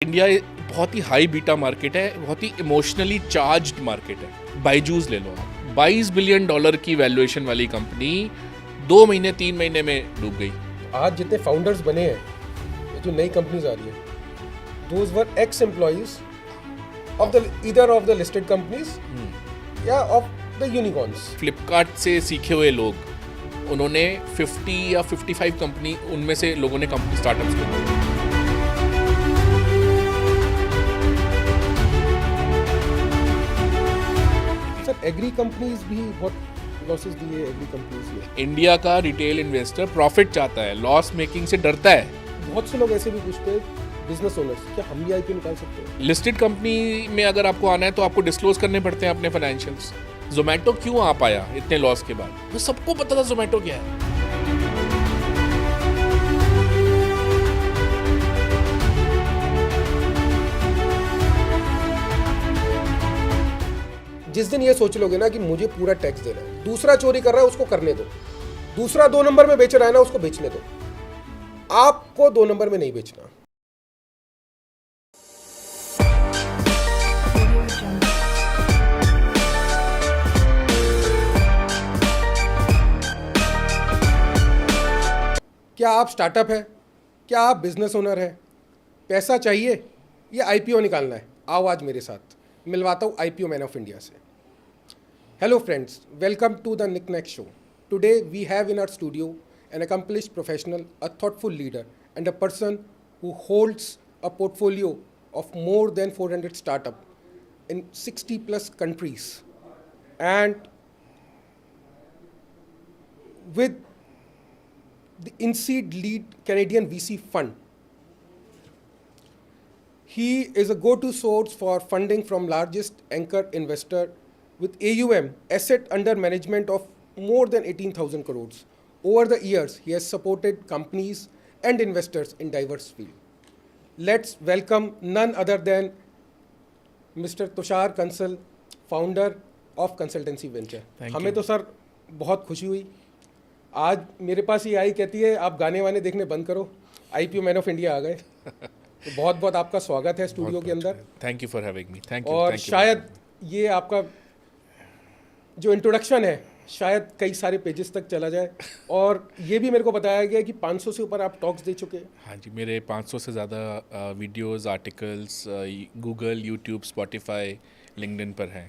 India बहुत ही high beta market है, बहुत ही इमोशनली चार्ज्ड मार्केट है। बायजूस ले लो आप, $22 बिलियन की वैल्यूएशन वाली कंपनी 2 महीने 3 महीने में डूब गई। आज जितने फाउंडर्स बने हैं, ये जो नई कंपनीज आ रही है, those were x employees of the either of the listed companies या ऑफ द यूनिकॉर्न्स। फ्लिपकार्ट से सीखे हुए लोग, उन्होंने 50 या 55 कंपनी, उनमें से लोगों ने कंपनी स्टार्टअप्स की। सर एग्री कंपनीज भी बहुत लॉसेस दिए एग्री कंपनीज ने। इंडिया का रिटेल इन्वेस्टर प्रॉफिट चाहता है, लॉस मेकिंग से डरता है। बहुत से लोग ऐसे भी पूछते हैं बिजनेस ओनर्स, क्या हम भी आईपीओ निकाल सकते हैं? लिस्टेड कंपनी में अगर आपको आना है तो आपको डिस्क्लोज करने पड़ते हैं अपने फाइनेंशियल्स। जोमेटो क्यों आ पाया इतने लॉस के बाद? तो सबको पता था जोमेटो क्या है। जिस दिन ये सोच लोगे ना कि मुझे पूरा टैक्स देना है, दूसरा चोरी कर रहा है उसको करने दो, दूसरा 2 नंबर में बेच रहा है ना उसको बेचने दो, आपको 2 नंबर में नहीं बेचना। क्या आप स्टार्टअप है? क्या आप बिजनेस ओनर है? पैसा चाहिए या आईपीओ निकालना है? आओ आज मेरे साथ मिलवाता हूँ आईपीओ मैन ऑफ इंडिया से। Hello friends, welcome to the nick neck show. Today we have in our studio an accomplished professional, a thoughtful leader, and a person who holds a portfolio of more than 400 startups in 60 plus countries, and with the INSEED lead Canadian VC fund. He is a go-to source for funding from largest anchor investor with AUM, asset under management, of more than 18,000 crores. Over the years, he has supported companies and investors in diverse fields. Let's welcome none other than Mr. Tushar Kansal, founder of Consultancy Venture. हमें तो sir बहुत खुशी हुई, आज मेरे पास ही आई, कहती है आप गाने वाने देखने बंद करो, आईपीओ मैन ऑफ इंडिया आ गए। तो बहुत बहुत आपका स्वागत है स्टूडियो के अंदर। Thank you for having me. Thank you. और शायद ये आपका जो इंट्रोडक्शन है शायद कई सारे पेजेस तक चला जाए, और ये भी मेरे को बताया गया कि 500 से ऊपर आप टॉक्स दे चुके हैं। हाँ जी, मेरे 500 से ज़्यादा videos, articles Google, YouTube, Spotify, LinkedIn पर हैं।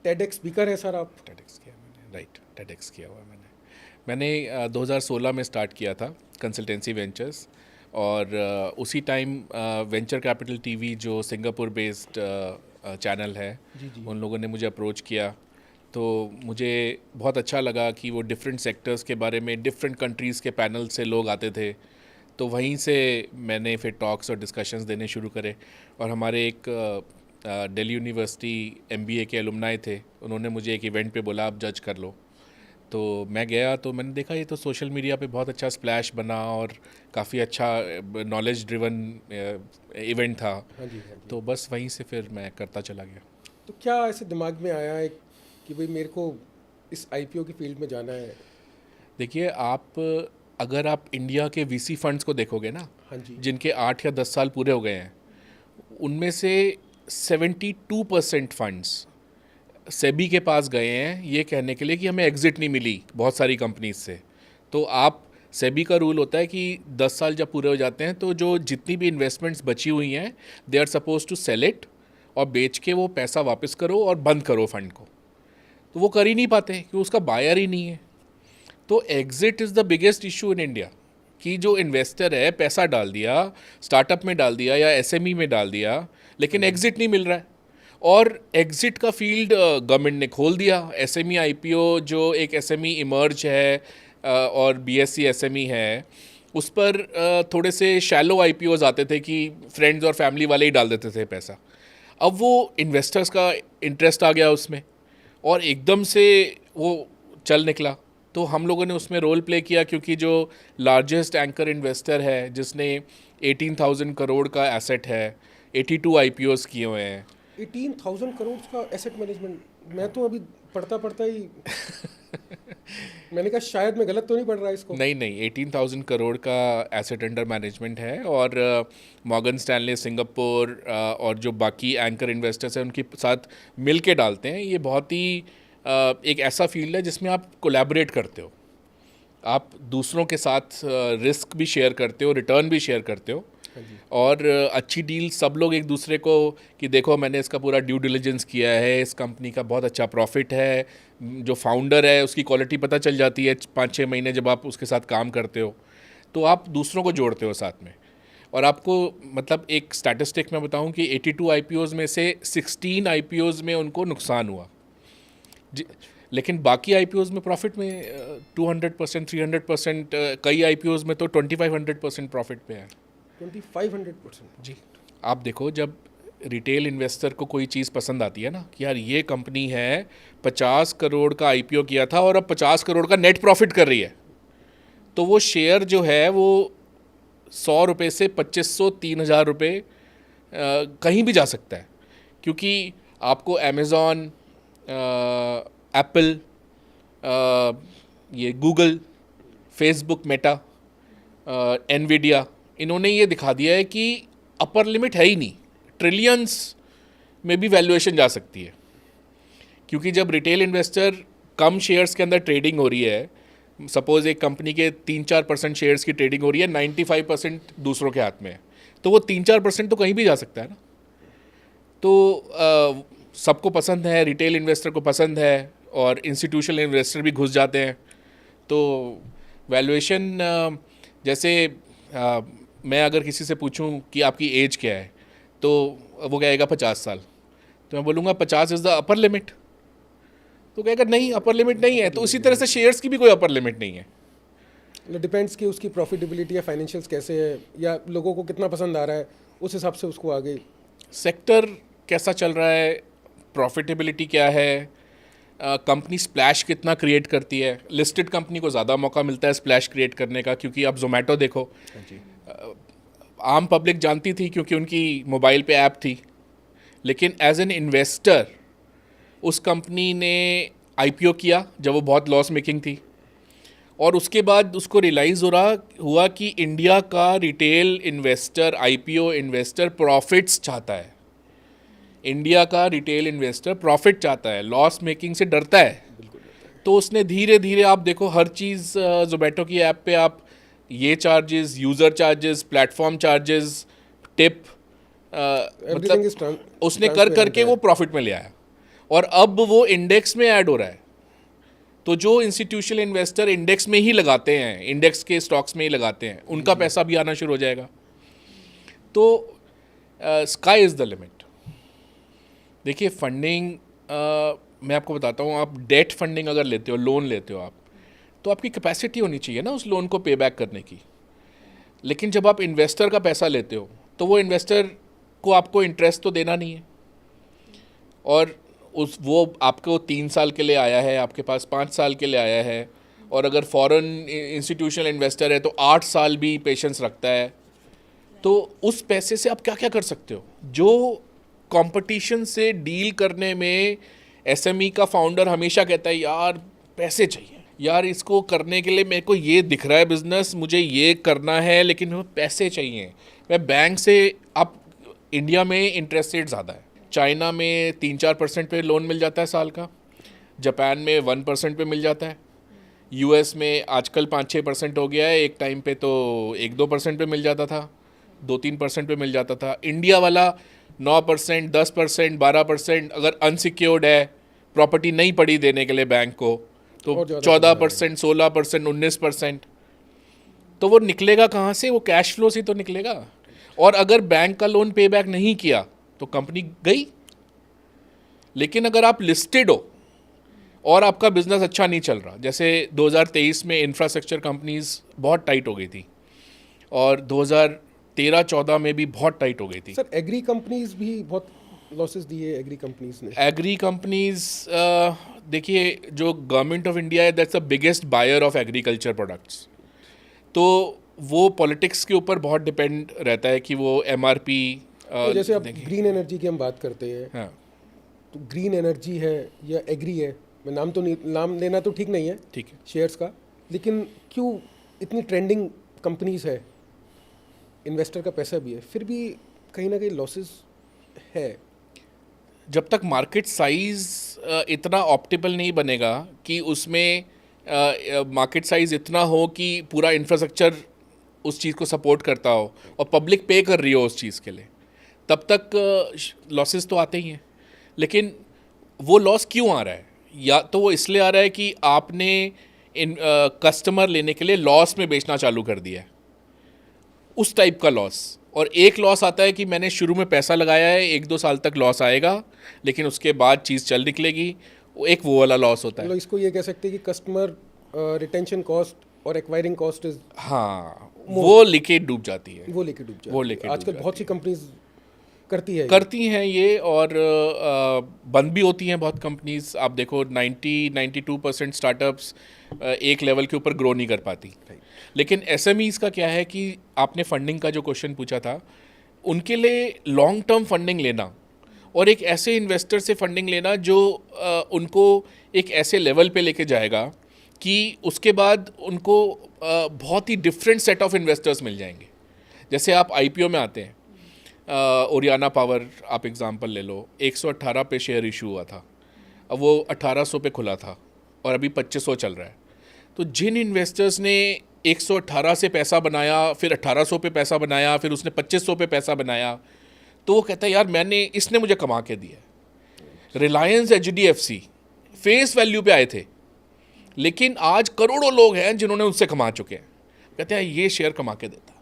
टेडेक्स स्पीकर है सर आप? टेडेक्स किया मैंने, राइट, टेडेक्स किया हुआ मैंने 2016 में स्टार्ट किया था कंसल्टेंसी वेंचर्स, और उसी टाइम वेंचर कैपिटल टीवी जो सिंगापुर बेस्ड चैनल है, उन लोगों ने मुझे अप्रोच किया। तो मुझे बहुत अच्छा लगा कि वो डिफरेंट सेक्टर्स के बारे में, डिफरेंट कंट्रीज़ के पैनल से लोग आते थे, तो वहीं से मैंने फिर टॉक्स और डिस्कशंस देने शुरू करे। और हमारे एक दिल्ली यूनिवर्सिटी MBA के एलुमनाई थे, उन्होंने मुझे एक इवेंट पे बोला आप जज कर लो। तो मैं गया, तो मैंने देखा ये तो सोशल मीडिया पे बहुत अच्छा स्प्लैश बना और काफ़ी अच्छा नॉलेज ड्रिवन इवेंट था। हाँ जी। तो बस वहीं से फिर मैं करता चला गया। तो क्या ऐसे दिमाग में आया है कि भाई मेरे को इस आईपीओ की फील्ड में जाना है? देखिए, अगर आप इंडिया के VC फंड्स को देखोगे ना, हाँ जी, जिनके 8 या 10 साल पूरे हो गए हैं, उनमें से 72% फंड्स सेबी के पास गए हैं ये कहने के लिए कि हमें एग्जिट नहीं मिली बहुत सारी कंपनीज से। तो आप, सेबी का रूल होता है कि 10 साल जब पूरे हो जाते हैं तो जो जितनी भी इन्वेस्टमेंट्स बची हुई हैं, they are suppose to sell it, और बेच के वो पैसा वापस करो और बंद करो फंड को। तो वो कर ही नहीं पाते क्योंकि उसका बायर ही नहीं है। तो exit is the biggest issue in India, कि जो इन्वेस्टर है पैसा डाल दिया, स्टार्टअप में डाल दिया या SME में डाल दिया, लेकिन एग्जिट नहीं मिल रहा है। और एग्जिट का फील्ड गवर्नमेंट ने खोल दिया। SME IPO जो एक SME इमर्ज है और BSE SME है, उस पर थोड़े से शैलो IPOs आते थे कि फ्रेंड्स और फैमिली वाले ही डाल देते थे पैसा। अब वो इन्वेस्टर्स का इंटरेस्ट आ गया उसमें, और एकदम से वो चल निकला। तो हम लोगों ने उसमें रोल प्ले किया, क्योंकि जो लार्जेस्ट एंकर इन्वेस्टर है जिसने 18,000 करोड़ का एसेट है, 82 IPOs किए हुए हैं। 18,000 करोड़ का एसेट मैनेजमेंट, मैं तो अभी पढ़ता ही मैंने कहा शायद मैं गलत तो नहीं पढ़ रहा इसको। नहीं नहीं, 18,000 करोड़ का एसेट अंडर मैनेजमेंट है, और मॉर्गन स्टैनले सिंगापुर और जो बाकी एंकर इन्वेस्टर्स हैं उनके साथ मिल के डालते हैं। ये बहुत ही एक ऐसा फील्ड है जिसमें आप कोलैबोरेट करते हो, आप दूसरों के साथ रिस्क भी शेयर करते हो, रिटर्न भी शेयर करते हो, और अच्छी डील सब लोग एक दूसरे को कि देखो मैंने इसका पूरा ड्यू डिलिजेंस किया है, इस कंपनी का बहुत अच्छा प्रॉफिट है, जो फाउंडर है उसकी क्वालिटी पता चल जाती है 5-6 महीने जब आप उसके साथ काम करते हो, तो आप दूसरों को जोड़ते हो साथ में। और आपको मतलब एक स्टैटिस्टिक मैं बताऊं कि 82 आईपीओज़ में से 16 आईपीओज़ में उनको नुकसान हुआ, लेकिन बाकी आईपीओज़ में प्रॉफिट में 200%, 300%, कई आईपीओज़ में तो 2500% प्रॉफिट पे है। 2500%? जी, आप देखो जब रिटेल इन्वेस्टर को कोई चीज़ पसंद आती है ना कि यार ये कंपनी है 50 करोड़ का आईपीओ किया था और अब 50 करोड़ का नेट प्रॉफिट कर रही है, तो वो शेयर जो है वो 100 रुपये से 2500, 3000 रुपये कहीं भी जा सकता है, क्योंकि आपको अमेज़ॉन, एप्पल, ये गूगल, फेसबुक, मेटा, एनवीडिया, इन्होंने ये दिखा दिया है कि अपर लिमिट है ही नहीं, ट्रिलियंस में भी वैल्यूएशन जा सकती है। क्योंकि जब रिटेल इन्वेस्टर कम शेयर्स के अंदर ट्रेडिंग हो रही है, सपोज एक कंपनी के 3-4% शेयर्स की ट्रेडिंग हो रही है, 95% दूसरों के हाथ में है, तो वो 3-4% तो कहीं भी जा सकता है ना। तो सबको पसंद है, रिटेल इन्वेस्टर को पसंद है, और इंस्टीट्यूशनल इन्वेस्टर भी घुस जाते हैं। तो वैल्यूएशन जैसे मैं अगर किसी से पूछूं कि आपकी एज क्या है, तो वो कहेगा 50 साल, तो मैं बोलूँगा 50 इज़ द अपर लिमिट, तो कहेगा नहीं अपर लिमिट नहीं है। तो उसी तरह से शेयर्स की भी कोई अपर लिमिट नहीं है। डिपेंड्स कि उसकी प्रॉफिटेबिलिटी या फाइनेंशियल्स कैसे है, या लोगों को कितना पसंद आ रहा है, उस हिसाब से उसको आगे सेक्टर कैसा चल रहा है, प्रॉफिटेबिलिटी क्या है, कंपनी स्प्लैश कितना क्रिएट करती है। लिस्टेड कंपनी को ज़्यादा मौका मिलता है स्प्लैश क्रिएट करने का, क्योंकि आप जोमेटो देखो, आम पब्लिक जानती थी क्योंकि उनकी मोबाइल पे ऐप थी, लेकिन एज एन इन्वेस्टर उस कंपनी ने आईपीओ किया जब वो बहुत लॉस मेकिंग थी, और उसके बाद उसको रियलाइज़ हुआ कि इंडिया का retail investor, IPO investor profits चाहता है। इंडिया का रिटेल इन्वेस्टर प्रॉफिट चाहता है, लॉस मेकिंग से डरता है। तो उसने धीरे धीरे, आप देखो हर चीज़ जोमेटो की ऐप पे आप ये charges, user charges, platform charges, tip, मतलब उसने कर करके वो प्रॉफिट में ले आया, और अब वो इंडेक्स में ऐड हो रहा है। तो जो इंस्टीट्यूशनल इन्वेस्टर इंडेक्स में ही लगाते हैं, इंडेक्स के स्टॉक्स में ही लगाते हैं, उनका पैसा भी आना शुरू हो जाएगा। तो स्काई इज़ द लिमिट। देखिए फंडिंग, मैं आपको बताता हूँ, आप डेट फंडिंग अगर लेते हो, लोन लेते हो आप, तो आपकी कैपेसिटी होनी चाहिए ना उस लोन को पे बैक करने की। लेकिन जब आप इन्वेस्टर का पैसा लेते हो तो वो इन्वेस्टर को आपको इंटरेस्ट तो देना नहीं है, और वो आपको 3 साल के लिए आया है, आपके पास 5 साल के लिए आया है, और अगर फॉरेन इंस्टीट्यूशनल इन्वेस्टर है तो 8 साल भी पेशेंस रखता है। तो उस पैसे से आप क्या क्या कर सकते हो। जो कंपटीशन से डील करने में एसएमई का फाउंडर हमेशा कहता है यार पैसे चाहिए, यार इसको करने के लिए मेरे को ये दिख रहा है बिजनेस, मुझे ये करना है, लेकिन वो पैसे चाहिए। मैं बैंक से, आप इंडिया में इंटरेस्ट रेट ज़्यादा है, चाइना में 3-4% पे लोन मिल जाता है साल का, जापान में 1% पे मिल जाता है, यूएस में आजकल 5-6% हो गया है, एक टाइम पे तो 1-2% पे मिल जाता था, 2-3% पे मिल जाता था। इंडिया वाला 9%, 10%, 12%, अगर अनसिक्योर्ड है, प्रॉपर्टी नहीं पड़ी देने के लिए बैंक को, तो 14%, 16%, 19%। तो वो निकलेगा कहाँ से? वो कैश फ्लो से तो निकलेगा। और अगर बैंक का लोन पे बैक नहीं किया तो कंपनी गई। लेकिन अगर आप लिस्टेड हो और आपका बिजनेस अच्छा नहीं चल रहा, जैसे 2023 में इंफ्रास्ट्रक्चर कंपनीज बहुत टाइट हो गई थी, और 2013-14 में भी बहुत टाइट हो गई थी। सर एग्री कंपनीज भी बहुत लॉसेस दिए एग्री कंपनीज ने। एग्री कंपनीज, देखिए जो गवर्नमेंट ऑफ इंडिया है that's the biggest buyer of agriculture products, तो वो पॉलिटिक्स के ऊपर बहुत डिपेंड रहता है कि वो एमआरपी, तो जैसे अब ग्रीन एनर्जी की हम बात करते हैं, हाँ, तो ग्रीन एनर्जी है या एग्री है, मैं नाम लेना तो ठीक नहीं है ठीक है। शेयर्स का, लेकिन क्यों इतनी ट्रेंडिंग कंपनीज है, इन्वेस्टर का पैसा भी है, फिर भी कहीं ना कहीं लॉसेस है? जब तक मार्केट साइज इतना ऑप्टिमल नहीं बनेगा कि उसमें मार्केट साइज इतना हो कि पूरा इंफ्रास्ट्रक्चर उस चीज़ को सपोर्ट करता हो और पब्लिक पे कर रही हो उस चीज़ के लिए, तब तक लॉसेस तो आते ही हैं। लेकिन वो लॉस क्यों आ रहा है? या तो वो इसलिए आ रहा है कि आपने कस्टमर लेने के लिए लॉस में बेचना चालू कर दिया है, उस टाइप का लॉस। और एक लॉस आता है कि मैंने शुरू में पैसा लगाया है, 1-2 साल तक लॉस आएगा, लेकिन उसके बाद चीज़ चल निकलेगी, वो वाला लॉस होता है। मतलब इसको ये कह सकते हैं कि कस्टमर रिटेंशन कॉस्ट और एक्वायरिंग कॉस्ट इज, हाँ, वो लेके डूब जाती है। वो लेके डूब जाती वो है। लेके आजकल डूब बहुत सी कंपनीज करती हैं ये, और बंद भी होती हैं बहुत कंपनीज। आप देखो 92% स्टार्टअप्स एक लेवल के ऊपर ग्रो नहीं कर पाती। लेकिन एसएमईज का क्या है कि आपने फंडिंग का जो क्वेश्चन पूछा था, उनके लिए लॉन्ग टर्म फंडिंग लेना और एक ऐसे इन्वेस्टर से फंडिंग लेना जो उनको एक ऐसे लेवल पे लेके जाएगा कि उसके बाद उनको बहुत ही डिफरेंट सेट ऑफ इन्वेस्टर्स मिल जाएंगे। जैसे आप आईपीओ में आते हैं, ओरियाना पावर आप एग्जांपल ले लो, 118 पे शेयर इशू हुआ था, अब वो 1800 पे खुला था और अभी 2500 चल रहा है। तो जिन इन्वेस्टर्स ने 118 से पैसा बनाया, फिर 1800 पे पैसा बनाया, फिर उसने 2500 पे पैसा बनाया, तो वो कहता है यार इसने मुझे कमा के दिया। रिलायंस HDFC फेस वैल्यू पे आए थे, लेकिन आज करोड़ों लोग हैं जिन्होंने उससे कमा चुके हैं, कहते हैं ये शेयर कमा के देता।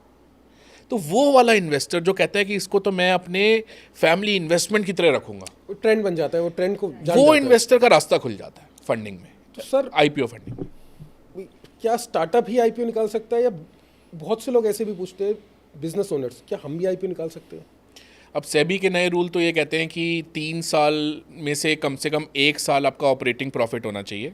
तो वो वाला इन्वेस्टर जो कहता है कि इसको तो मैं अपने फैमिली इन्वेस्टमेंट की तरह रखूंगा, ट्रेंड बन जाता है, वो ट्रेंड को वो इन्वेस्टर का रास्ता खुल जाता है फंडिंग में। तो सर आईपीओ फंडिंग में क्या स्टार्टअप ही आईपीओ निकाल सकता है, या बहुत से लोग ऐसे भी पूछते हैं बिजनेस ओनर्स, क्या हम भी आईपीओ निकाल सकते हैं? अब सेबी के नए रूल तो ये कहते हैं कि 3 साल में से कम 1 साल आपका ऑपरेटिंग प्रॉफिट होना चाहिए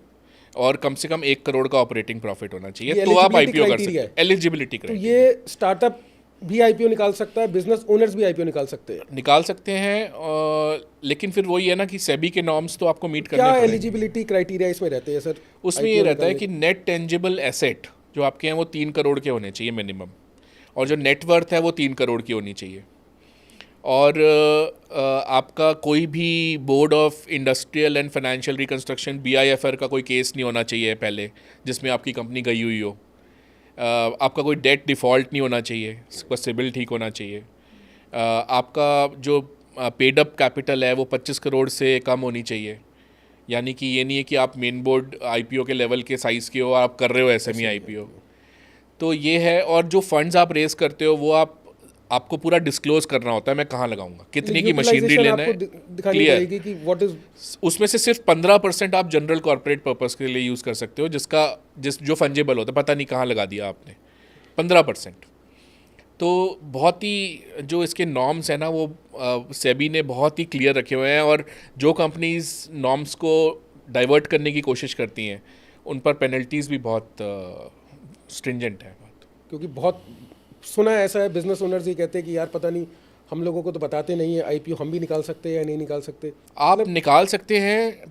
और कम से कम 1 करोड़ का ऑपरेटिंग प्रॉफिट होना चाहिए, तो आप आईपीओ कर सकते हैं। एलिजिबिलिटी तो ये स्टार्टअप भी आईपीओ निकाल सकता है, बिजनेस ओनर्स भी आईपीओ निकाल सकते हैं, लेकिन फिर वही है ना कि सेबी के नॉर्म्स तो आपको मीट करने क्या पड़ेंगे। एलिजिबिलिटी क्राइटेरिया इसमें रहते हैं सर? उसमें ये रहता है कि नेट टेंजिबल एसेट जो आपके हैं वो 3 करोड़ के होने चाहिए मिनिमम, और जो नेटवर्थ है वो 3 करोड़ की होनी चाहिए, और आपका कोई भी board of industrial and financial reconstruction BIFR का कोई केस नहीं होना चाहिए पहले जिसमें आपकी कंपनी गई हुई हो। आपका कोई डेट डिफ़ॉल्ट नहीं होना चाहिए, उसका सिबिल ठीक होना चाहिए। आपका जो पेड अप कैपिटल है वो 25 करोड़ से कम होनी चाहिए, यानी कि ये नहीं है कि आप मेन बोर्ड IPO के लेवल के साइज़ के हो, आप कर रहे हो SME IPO। तो ये है, और जो फंड्स आप रेज़ करते हो वो आपको पूरा डिस्क्लोज करना होता है, मैं कहाँ लगाऊंगा, कितने की मशीनरी लेना है, क्लियर। कि व्हाट इज, उसमें से सिर्फ 15% आप जनरल कॉर्पोरेट पर्पस के लिए यूज़ कर सकते हो, जो फंजेबल होता है, पता नहीं कहाँ लगा दिया आपने, 15%। तो बहुत ही जो इसके नॉर्म्स हैं ना वो सेबी ने बहुत ही क्लियर रखे हुए हैं, और जो कंपनीज नॉर्म्स को डाइवर्ट करने की कोशिश करती हैं उन पर पेनल्टीज़ भी बहुत स्ट्रिंजेंट है। क्योंकि बहुत सुना है ऐसा है, बिजनेस ओनर्स ही कहते हैं कि यार पता नहीं, हम लोगों को तो बताते नहीं है आईपीओ, हम भी निकाल सकते हैं या नहीं निकाल सकते। आप निकाल सकते हैं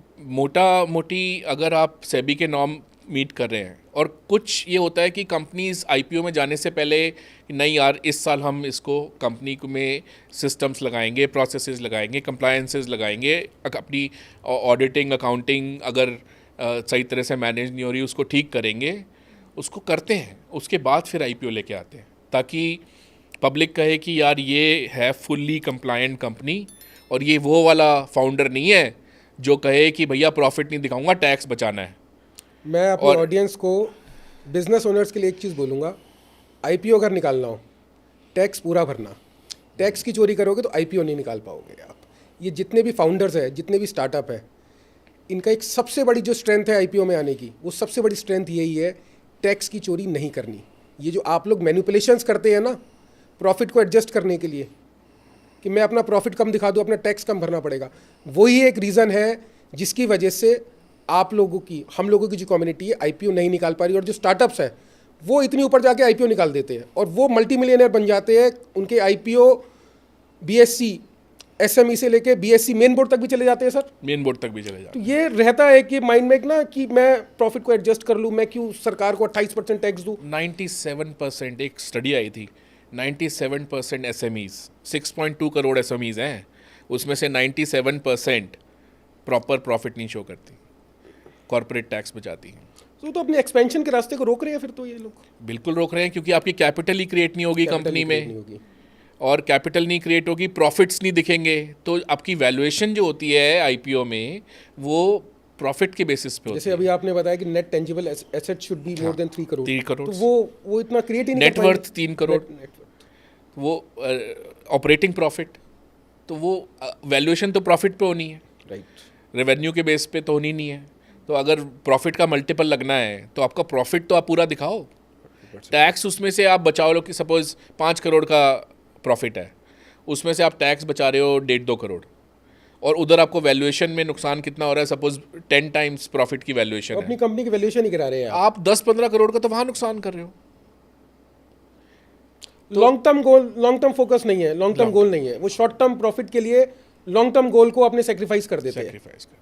मोटी अगर आप सेबी के नॉर्म मीट कर रहे हैं, और कुछ ये होता है कि कंपनीज आईपीओ में जाने से पहले नहीं यार इस साल हम इसको कंपनी में सिस्टम्स लगाएंगे, प्रोसेसेस लगाएंगे, कंप्लायंसेस लगाएंगे, अपनी ऑडिटिंग अकाउंटिंग अगर सही तरह से मैनेज नहीं हो रही उसको ठीक करेंगे, उसको करते हैं, उसके बाद फिर आईपीओ लेके आते हैं, ताकि पब्लिक कहे कि यार ये है फुल्ली कंप्लायंट कंपनी, और ये वो वाला फाउंडर नहीं है जो कहे कि भैया प्रॉफिट नहीं दिखाऊंगा, टैक्स बचाना है। मैं अपने ऑडियंस को, बिजनेस ओनर्स के लिए एक चीज़ बोलूँगा, आईपीओ अगर निकालना हो टैक्स पूरा भरना। टैक्स की चोरी करोगे तो आईपीओ नहीं निकाल पाओगे आप। ये जितने भी फाउंडर्स हैं, जितने भी स्टार्टअप है, इनका एक सबसे बड़ी जो स्ट्रेंथ है आईपीओ में आने की, वो सबसे बड़ी स्ट्रेंथ यही है, टैक्स की चोरी नहीं करनी। ये जो आप लोग मैनिपुलेशंस करते हैं ना प्रॉफिट को एडजस्ट करने के लिए, कि मैं अपना प्रॉफिट कम दिखा दूँ, अपना टैक्स कम भरना पड़ेगा, वही एक रीज़न है जिसकी वजह से आप लोगों की, हम लोगों की जो कम्युनिटी है आईपीओ नहीं निकाल पा रही, और जो स्टार्टअप्स है वो इतनी ऊपर जाके आईपीओ निकाल देते हैं और वो मल्टी मिलियनर बन जाते हैं। उनके आईपीओ BSE एसएमई से लेके बीएससी मेन बोर्ड तक भी चले जाते हैं सर। मेन बोर्ड तक भी चले तो जाते ये रहता है कि माइंड में एक ना कि मैं प्रॉफिट को एडजस्ट कर लूँ, मैं क्यों सरकार को 28% टैक्स दूँ। 97%, एक स्टडी आई थी, 97% एसएमईज, 6.2 करोड़ एसएमईज हैं, उसमें से 97% प्रॉपर प्रॉफिट नहीं शो करती, कॉर्पोरेट टैक्स बचाती हैं। तो अपने एक्सपेंशन के रास्ते को रोक रहे हैं फिर तो ये लोग। बिल्कुल रोक रहे हैं, क्योंकि आपकी कैपिटल ही क्रिएट नहीं होगी Capital कंपनी ही create नहीं में, होगी। और कैपिटल नहीं क्रिएट होगी, प्रॉफिट्स नहीं दिखेंगे, तो आपकी वैल्यूएशन जो होती है आईपीओ में वो प्रॉफिट के बेसिस पे होती जैसे है। अभी आपने बताया कि net tangible asset should be more than 3 crore. 3 crore, तो वो इतना क्रिएट ही नहीं कर नेटवर्थ पाएंगे। 3 करोड़, नेटवर्थ। वो ऑपरेटिंग प्रॉफिट, तो वो वैल्यूएशन तो प्रॉफिट पे होनी है, राइट। रेवेन्यू के बेस पे तो होनी नहीं है। तो अगर प्रॉफिट का मल्टीपल लगना है तो आपका प्रॉफिट तो आप पूरा दिखाओ, टैक्स उसमें से आप बचाओ लो, कि सपोज 5 करोड़ का प्रॉफिट है, उसमें से आप टैक्स बचा रहे हो 1.5-2 करोड़, और उधर आपको वैल्यूएशन में नुकसान कितना हो रहा है, सपोज 10 टाइम्स प्रॉफिट की वैल्यूएशन अपनी है, कंपनी की वैल्यूएशन ही गिरा रहे हैं आप। आप 10-15 करोड़ का तो वहाँ नुकसान कर रहे हो। Long term goal, long term focus नहीं है, लॉन्ग टर्म गोल नहीं है, वो शॉर्ट टर्म प्रॉफिट के लिए लॉन्ग टर्म गोल को अपने सेक्रीफाइस कर देते हैं। सेक्रीफाइस कर,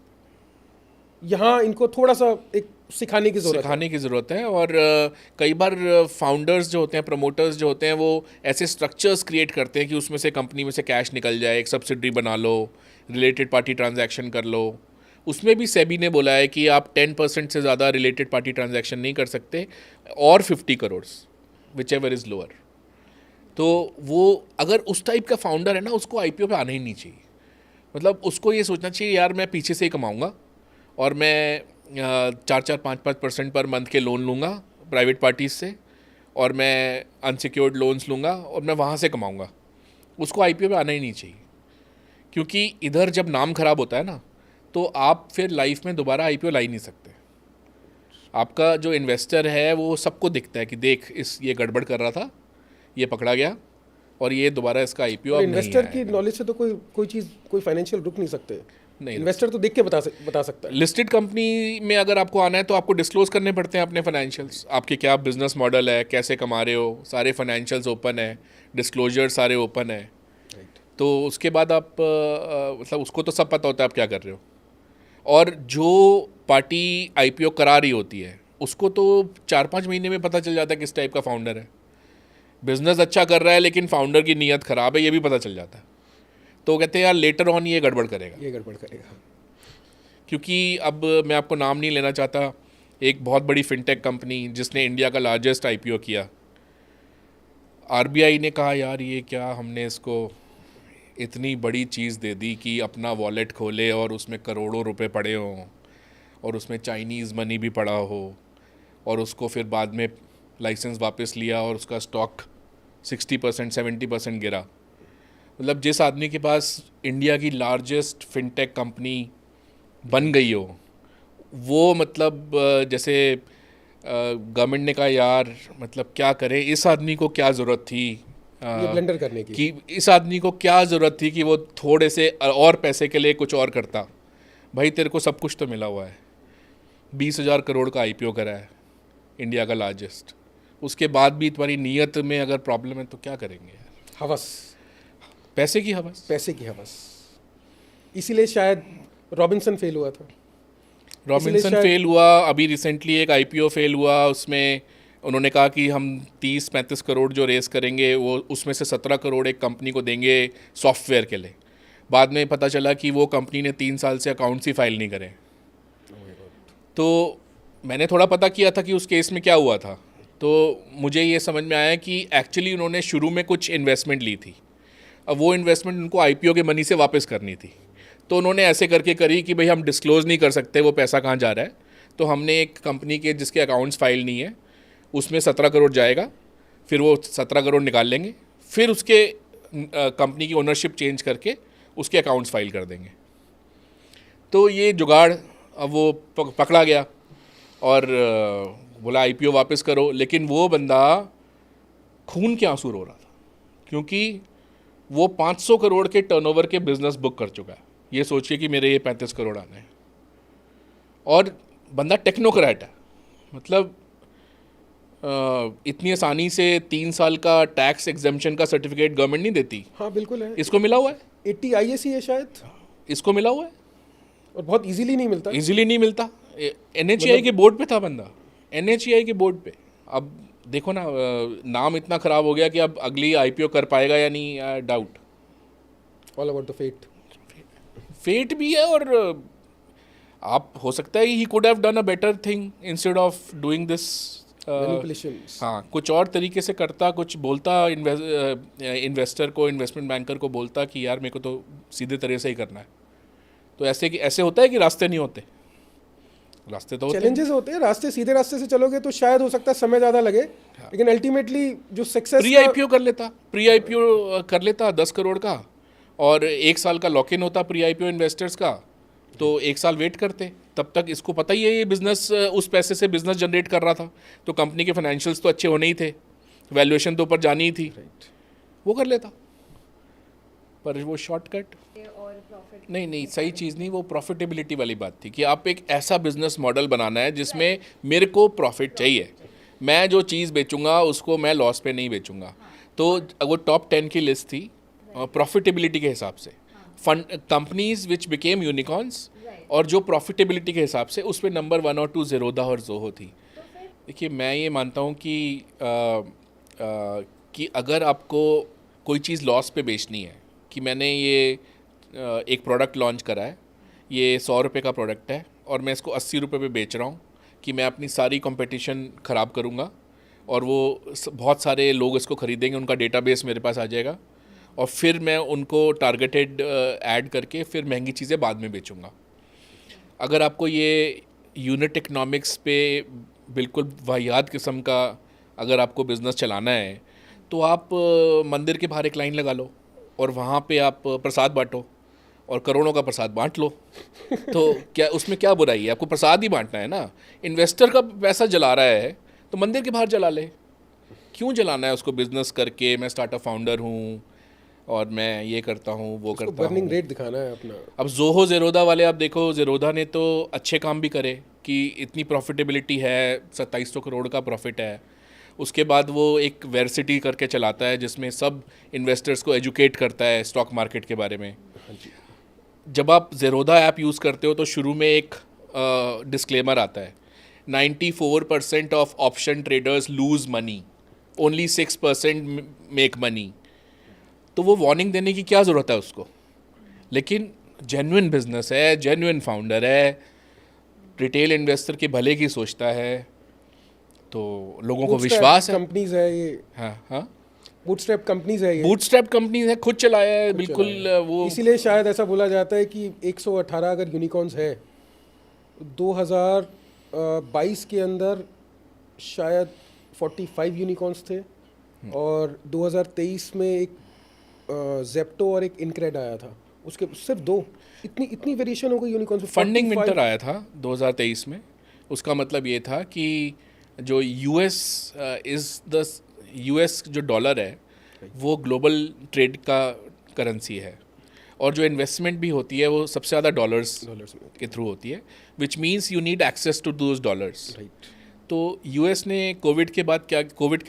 यहाँ इनको थोड़ा सा एक सिखाने की जरूरत है। सिखाने की ज़रूरत है। और कई बार फाउंडर्स जो होते हैं, प्रमोटर्स जो होते हैं, वो ऐसे स्ट्रक्चर्स क्रिएट करते हैं कि उसमें से कंपनी में से कैश निकल जाए, एक सब्सिडरी बना लो, रिलेटेड पार्टी ट्रांजैक्शन कर लो। उसमें भी सेबी ने बोला है कि आप 10% से ज़्यादा रिलेटेड पार्टी ट्रांजैक्शन नहीं कर सकते, और 50 crore which ever is lower. तो वो अगर उस टाइप का फाउंडर है ना, उसको आईपीओ पे आना ही नहीं चाहिए। मतलब उसको ये सोचना चाहिए, यार मैं पीछे से ही कमाऊँगा, और मैं 4-5% पर मंथ के लोन लूँगा प्राइवेट पार्टीज से, और मैं अनसिक्योर्ड लोन्स लूँगा, और मैं वहाँ से कमाऊँगा। उसको आईपीओ पे आना ही नहीं चाहिए, क्योंकि इधर जब नाम खराब होता है ना, तो आप फिर लाइफ में दोबारा आईपीओ ला ही नहीं सकते। आपका जो इन्वेस्टर है वो सबको दिखता है कि देख ये गड़बड़ कर रहा था, ये पकड़ा गया, और ये दोबारा इसका आईपीओ अब नहीं इन्वेस्टर की आएगा। नॉलेज से तो कोई चीज़, कोई फाइनेंशियल रुक नहीं सकते। नहीं, इन्वेस्टर तो देख के बता सकता है। लिस्टेड कंपनी में अगर आपको आना है तो आपको डिस्क्लोज करने पड़ते हैं अपने फाइनेंशियल्स, आपके क्या बिजनेस मॉडल है, कैसे कमा रहे हो, सारे फाइनेंशियल्स ओपन है, डिस्क्लोजर सारे ओपन है। तो उसके बाद आप मतलब उसको तो सब पता होता है आप क्या कर रहे हो। और जो पार्टी आईपीओ करा रही होती है उसको तो 4-5 महीने में पता चल जाता है किस टाइप का फाउंडर है। बिजनेस अच्छा कर रहा है लेकिन फाउंडर की नीयत ख़राब है, ये भी पता चल जाता है। तो कहते हैं यार लेटर ऑन ये गड़बड़ करेगा। क्योंकि अब मैं आपको नाम नहीं लेना चाहता, एक बहुत बड़ी फिनटेक कंपनी जिसने इंडिया का लार्जेस्ट आईपीओ किया, आरबीआई ने कहा यार ये क्या, हमने इसको इतनी बड़ी चीज़ दे दी कि अपना वॉलेट खोले और उसमें करोड़ों रुपए पड़े हों, और उसमें चाइनीज़ मनी भी पड़ा हो, और उसको फिर बाद में लाइसेंस वापस लिया और उसका स्टॉक 60% 70% गिरा। मतलब जिस आदमी के पास इंडिया की लार्जेस्ट फिनटेक कंपनी बन गई हो, वो मतलब जैसे गवर्नमेंट ने कहा यार मतलब क्या करें, इस आदमी को क्या ज़रूरत थी ये ब्लेंडर करने की, कि इस आदमी को क्या ज़रूरत थी कि वो थोड़े से और पैसे के लिए कुछ और करता। भाई तेरे को सब कुछ तो मिला हुआ है, 20,000 करोड़ का आईपीओ करा है, इंडिया का लार्जेस्ट, उसके बाद भी तुम्हारी नीयत में अगर प्रॉब्लम है तो क्या करेंगे यार। हवस, पैसे की हवस। इसीलिए शायद रॉबिन्सन फेल हुआ था। रॉबिन्सन फेल हुआ, अभी रिसेंटली एक आईपीओ फेल हुआ, उसमें उन्होंने कहा कि हम 30-35 करोड़ जो रेस करेंगे वो उसमें से 17 करोड़ एक कंपनी को देंगे सॉफ्टवेयर के लिए। बाद में पता चला कि वो कंपनी ने 3 साल से अकाउंट्स ही फाइल नहीं करे। तो मैंने थोड़ा पता किया था कि उस केस में क्या हुआ था, तो मुझे ये समझ में आया कि एक्चुअली उन्होंने शुरू में कुछ इन्वेस्टमेंट ली थी, अब वो इन्वेस्टमेंट उनको आईपीओ के मनी से वापस करनी थी। तो उन्होंने ऐसे करके करी कि भाई हम डिस्क्लोज़ नहीं कर सकते वो पैसा कहाँ जा रहा है, तो हमने एक कंपनी के जिसके अकाउंट्स फाइल नहीं है उसमें 17 करोड़ जाएगा, फिर वो 17 करोड़ निकाल लेंगे, फिर उसके कंपनी की ओनरशिप चेंज करके उसके अकाउंट्स फाइल कर देंगे। तो ये जुगाड़ अब वो पकड़ा गया और बोला आईपीओ वापस करो, लेकिन वो बंदा खून के आंसू रो रहा था क्योंकि वो 500 करोड़ के टर्नओवर के बिजनेस बुक कर चुका है। ये सोचिए कि मेरे ये 35 करोड़ आने हैं, और बंदा टेक्नोक्रेट है, मतलब इतनी आसानी से 3 साल का टैक्स एग्जेम्पशन का सर्टिफिकेट गवर्नमेंट नहीं देती। हाँ बिल्कुल है, इसको मिला हुआ है। 80 IAC है शायद, इसको मिला हुआ है, और बहुत इजीली नहीं मिलता। इजीली नहीं मिलता। NHAI के बोर्ड पे था बंदा, NHAI के बोर्ड पे। अब देखो ना, नाम इतना ख़राब हो गया कि अब अगली IPO कर पाएगा या नहीं, doubt. All about the fate. Fate भी है, और आप हो सकता है he could have done a better thing instead of doing this. Manipulations. हाँ, कुछ और तरीके से करता, कुछ बोलता इन्वेस्टर को, इन्वेस्टमेंट बैंकर को बोलता कि यार मेरे को तो सीधे तरह से ही करना है। तो ऐसे होता है कि रास्ते नहीं होते, रास्ते तो होते हैं। चैलेंजेस होते हैं, रास्ते सीधे रास्ते से चलोगे तो शायद हो सकता है समय ज़्यादा लगे, लेकिन अल्टीमेटली जो सक्सेस प्री IPO कर लेता, प्री IPO कर लेता 10 करोड़ का, और 1 साल का लॉक इन होता प्री IPO इन्वेस्टर्स का, तो 1 साल वेट करते। तब तक इसको पता ही है ये बिजनेस, उस पैसे से बिजनेस जनरेट कर रहा था, तो कंपनी के फाइनेंशियल्स तो अच्छे होने ही थे, वैल्यूएशन तो ऊपर जानी ही थी, वो कर लेता। पर वो शॉर्टकट नहीं, सही चीज़ नहीं, वो प्रॉफिटेबिलिटी वाली बात थी कि आप एक ऐसा बिजनेस मॉडल बनाना है जिसमें मेरे को प्रॉफिट चाहिए, मैं जो चीज़ बेचूंगा उसको मैं लॉस पे नहीं बेचूंगा। तो वो टॉप 10 की लिस्ट थी प्रॉफिटेबिलिटी के हिसाब से, fund companies which became unicorns, और जो प्रॉफिटेबिलिटी के हिसाब से उसमें नंबर 1 और 2 ज़ेरोधा और जोहो थी। देखिए, मैं ये मानता हूँ कि अगर आपको कोई चीज़ लॉस पे बेचनी है, कि मैंने ये एक प्रोडक्ट लॉन्च करा है, ये 100 रुपये का प्रोडक्ट है और मैं इसको 80 रुपये पे बेच रहा हूँ, कि मैं अपनी सारी कंपटीशन ख़राब करूँगा और वो बहुत सारे लोग इसको ख़रीदेंगे, उनका डेटाबेस मेरे पास आ जाएगा, और फिर मैं उनको टारगेटेड ऐड करके फिर महंगी चीज़ें बाद में बेचूँगा। अगर आपको ये यूनिट इकनॉमिक्स पे बिल्कुल वाहियात किस्म का अगर आपको बिज़नेस चलाना है, तो आप मंदिर के बाहर एक लाइन लगा लो और वहाँ पे आप प्रसाद बांटो और करोड़ों का प्रसाद बांट लो। तो क्या उसमें क्या बुराई है? आपको प्रसाद ही बांटना है ना। इन्वेस्टर का पैसा जला रहा है तो मंदिर के बाहर जला ले, क्यों जलाना है उसको बिजनेस करके? मैं स्टार्टअप फाउंडर हूँ और मैं ये करता हूँ वो करता हूँ। बर्निंग रेट दिखाना है अपना। अब जोहो ज़ेरोधा वाले आप देखो, ज़ेरोधा ने तो अच्छे काम भी करे कि इतनी प्रॉफिटेबिलिटी है, 2700 करोड़ का प्रॉफिट है। उसके बाद वो एक वेरसिटी करके चलाता है जिसमें सब इन्वेस्टर्स को एजुकेट करता है स्टॉक मार्केट के बारे में। जब आप ज़ेरोधा ऐप यूज़ करते हो तो शुरू में एक डिस्क्लेमर आता है, 94% of option traders lose money, only 6% make money. तो वो वार्निंग देने की क्या ज़रूरत है उसको? लेकिन जेन्युइन बिजनेस है, जेन्युइन फाउंडर है, रिटेल इन्वेस्टर के भले की सोचता है, तो लोगों को विश्वास है। कंपनीज है ये। हाँ, बूटस्ट्रैप कंपनीज है ये। बूटस्ट्रैप कंपनीज है, खुद चलाया है बिल्कुल वो। इसीलिए शायद ऐसा बोला जाता है कि 118 अगर यूनिकॉर्न्स है, 2022 के अंदर शायद 45 यूनिकॉर्न्स थे, और 2023 में एक जेप्टो और एक इनक्रेड आया था, उसके सिर्फ 2। इतनी वेरिएशन हो गई यूनिकॉर्न्स में। फंडिंग विंटर आया था 2023 में। उसका मतलब ये था कि जो यूएस जो डॉलर है वो ग्लोबल ट्रेड का करेंसी है, और जो इन्वेस्टमेंट भी होती है वो सबसे ज़्यादा डॉलर्स के थ्रू होती है, which means you need access to those dollars. तो यूएस ने कोविड के